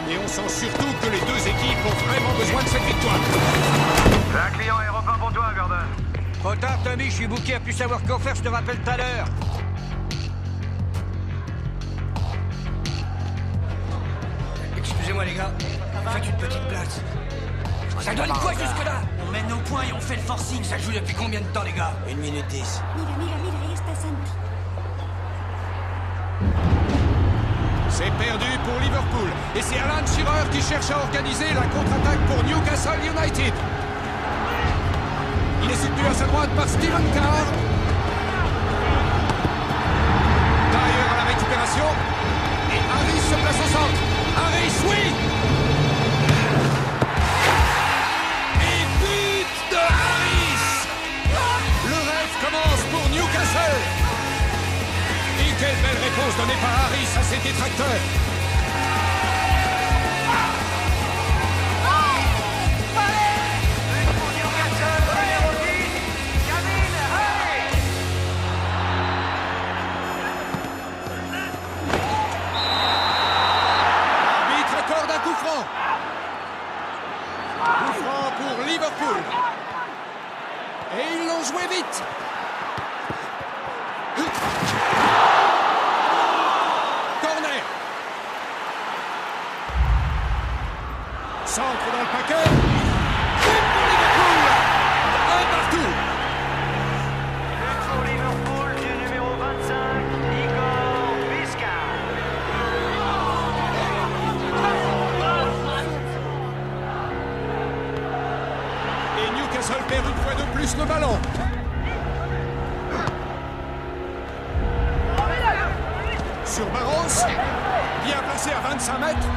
Et on sent surtout que les deux équipes ont vraiment besoin de cette victoire. Un client est repas pour toi, Gordon. Trop tard, Tommy, je suis booké à plus savoir quoi faire, je te rappelle tout à l'heure. Excusez-moi les gars, faites une petite place. Ça donne quoi jusque-là? On mène nos points et on fait le forcing. Ça joue depuis combien de temps les gars? 1 minute 10. Mira, ahí está Santi. C'est perdu pour Liverpool. Et c'est Alan Shearer qui cherche à organiser la contre-attaque pour Newcastle United. Il est soutenu à sa droite par Steven Carr. Dyer à la récupération. Et Harris se place au centre. Harris, oui! Et but de Harris! Le rêve commence pour Newcastle. Et quelle belle réponse donnée par Harris à ses détracteurs. L'arbitre accorde un coup franc. Coup franc pour Liverpool. Et ils l'ont joué vite. Centre dans le paquet. But pour Liverpool. Un partout. But pour Liverpool du numéro 25, Igor Visca. Et Newcastle perd une fois de plus le ballon. Sur Barros. Bien placé à 25 mètres.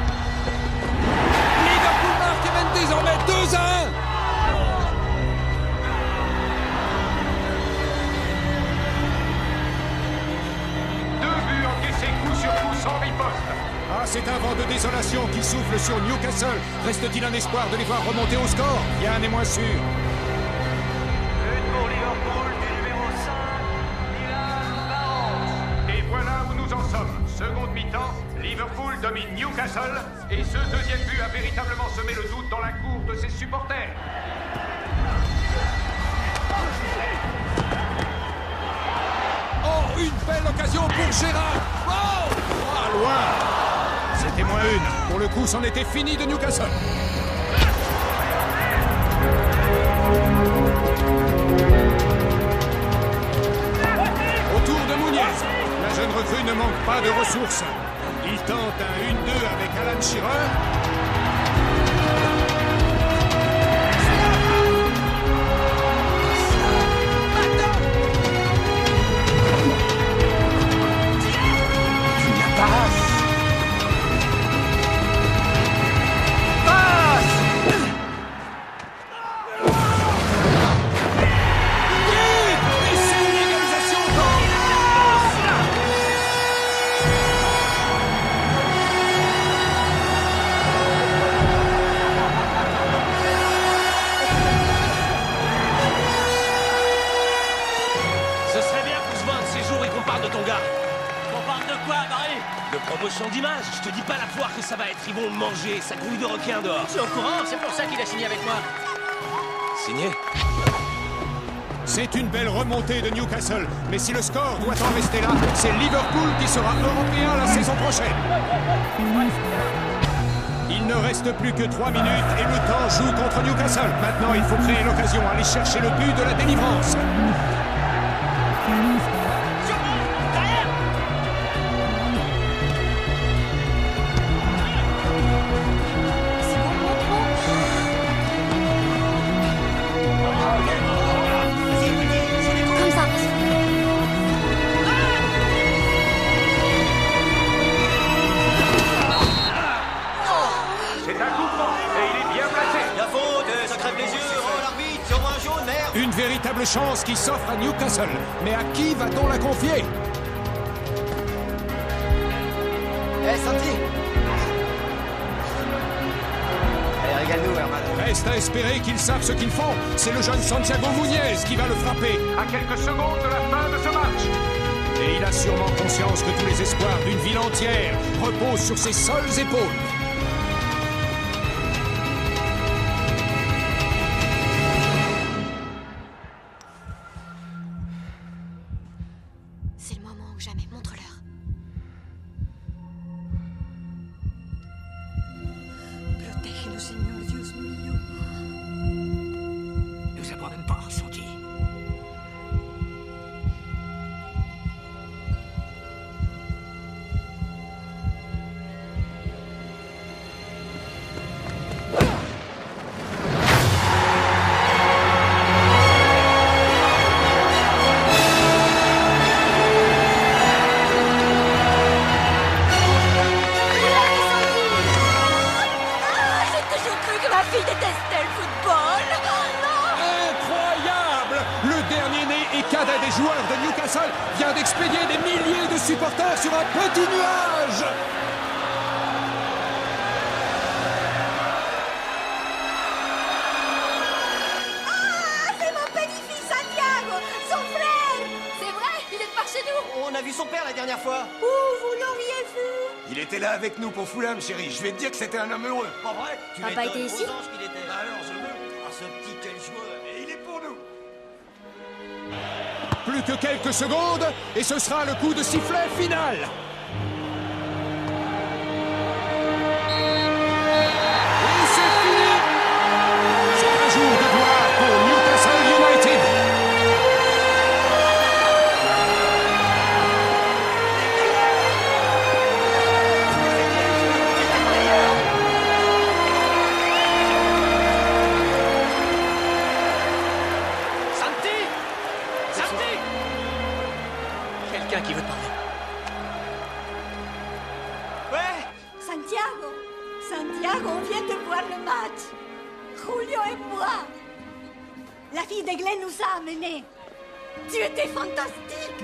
Liverpool marque et mène désormais 2-1. Deux buts encaissés coup sur coup sans riposte. Ah, c'est un vent de désolation qui souffle sur Newcastle. Reste-t-il un espoir de les voir remonter au score? Rien n'est moins sûr. But pour Liverpool du numéro 5, Dylan Barros. Et voilà où nous en sommes. Seconde mi-temps, Liverpool domine Newcastle et ce deuxième but a véritablement semé le doute dans la cour de ses supporters. Une belle occasion pour Gérard. Oh, ah, loin. C'était moins une. Pour le coup, c'en était fini de Newcastle. Autour de Muniez. La jeune recrue ne manque pas de ressources. Il tente un 1-2 avec Alan Shearer. Promotion d'image, je te dis pas la foire que ça va être, ils vont manger, ça grouille de requins dehors. Je suis au courant, c'est pour ça qu'il a signé avec moi. Signé? C'est une belle remontée de Newcastle, mais si le score doit en rester là, c'est Liverpool qui sera européen la saison prochaine. Il ne reste plus que 3 minutes et le temps joue contre Newcastle. Maintenant, il faut créer l'occasion, aller chercher le but de la délivrance. Une véritable chance qui s'offre à Newcastle. Mais à qui va-t-on la confier? Santi. Allez, régale-nous, Herman. Reste à espérer qu'ils savent ce qu'ils font. C'est le jeune Santiago Muniez qui va le frapper. À quelques secondes de la fin de ce match. Et il a sûrement conscience que tous les espoirs d'une ville entière reposent sur ses seules épaules. C'est le moment ou jamais, montre-leur. Protégelo, Señor Dios mío. Nous abandonne pas, Santi. Des joueurs de Newcastle vient d'expédier des milliers de supporters sur un petit nuage. Ah, c'est mon petit-fils Santiago, son frère. C'est vrai, il est par chez nous. On a vu son père la dernière fois. Où vous l'auriez vu? Il était là avec nous pour Fulham, chérie. Je vais te dire que c'était un homme heureux. Pas vrai? Tu Papa m'étonnes. était ici? Aux anges qu'il était. Alors, je veux. Ah, ce petit quel joueur. Et il est pour nous. Plus que quelques secondes et ce sera le coup de sifflet final. Et c'est fini. C'est un jour de gloire pour Newcastle United. Qui veut te parler. Ouais. Santiago, on vient de voir le match. Julio et moi. La fille de Glenn nous a amenés. Tu étais fantastique.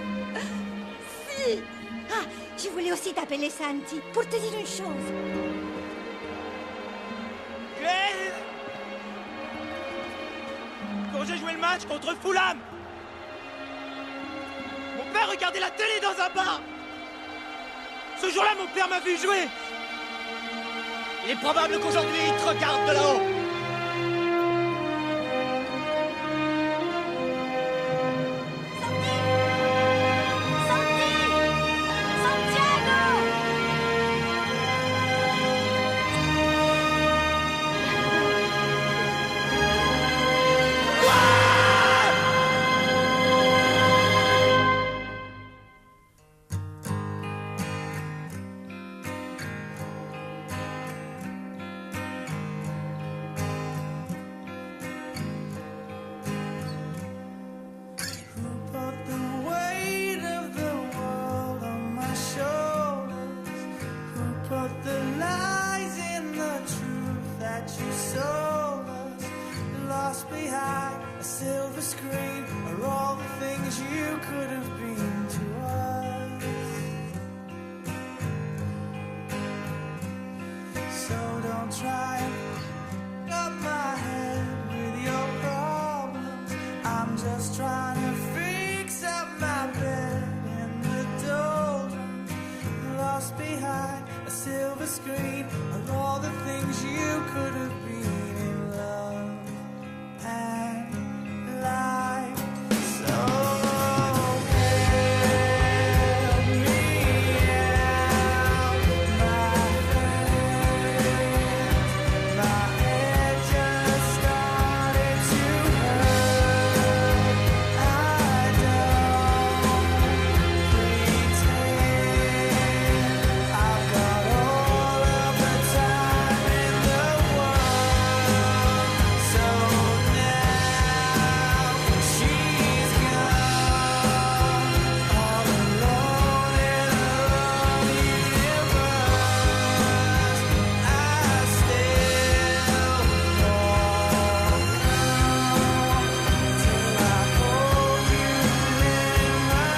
Si. Ah, je voulais aussi t'appeler Santi pour te dire une chose. Glenn! Quand j'ai joué le match contre Fulham, mon père regardait la télé dans un bar. Ce jour-là, mon père m'a vu jouer. Il est probable qu'aujourd'hui, il te regarde de là-haut. Santi! could have been to us. So don't try and up my head with your problems. I'm just trying to fix up my bed in the doldrums, lost behind a silver screen of all the things you could have been in love and life. So help me out, my friend. My head just started to hurt. I don't pretend I've got all of the time in the world. So now she's gone, all alone in her own universe. I still walk till I hold you in my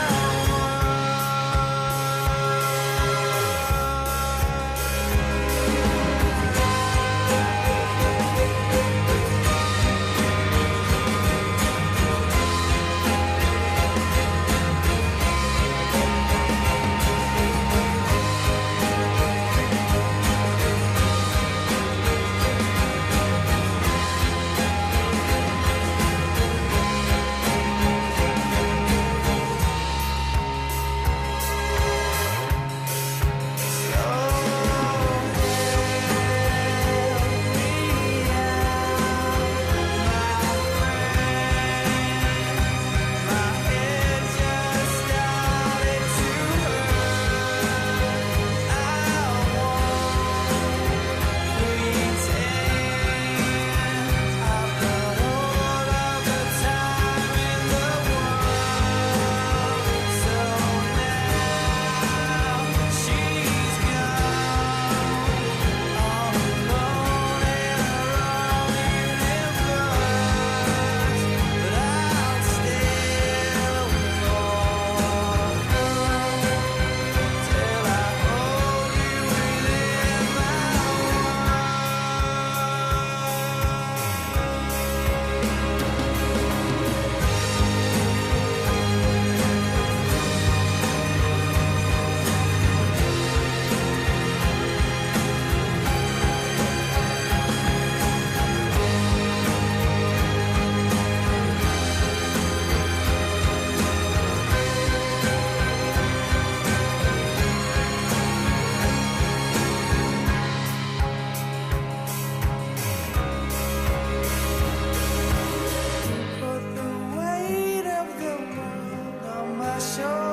put the weight of the world on my shoulders.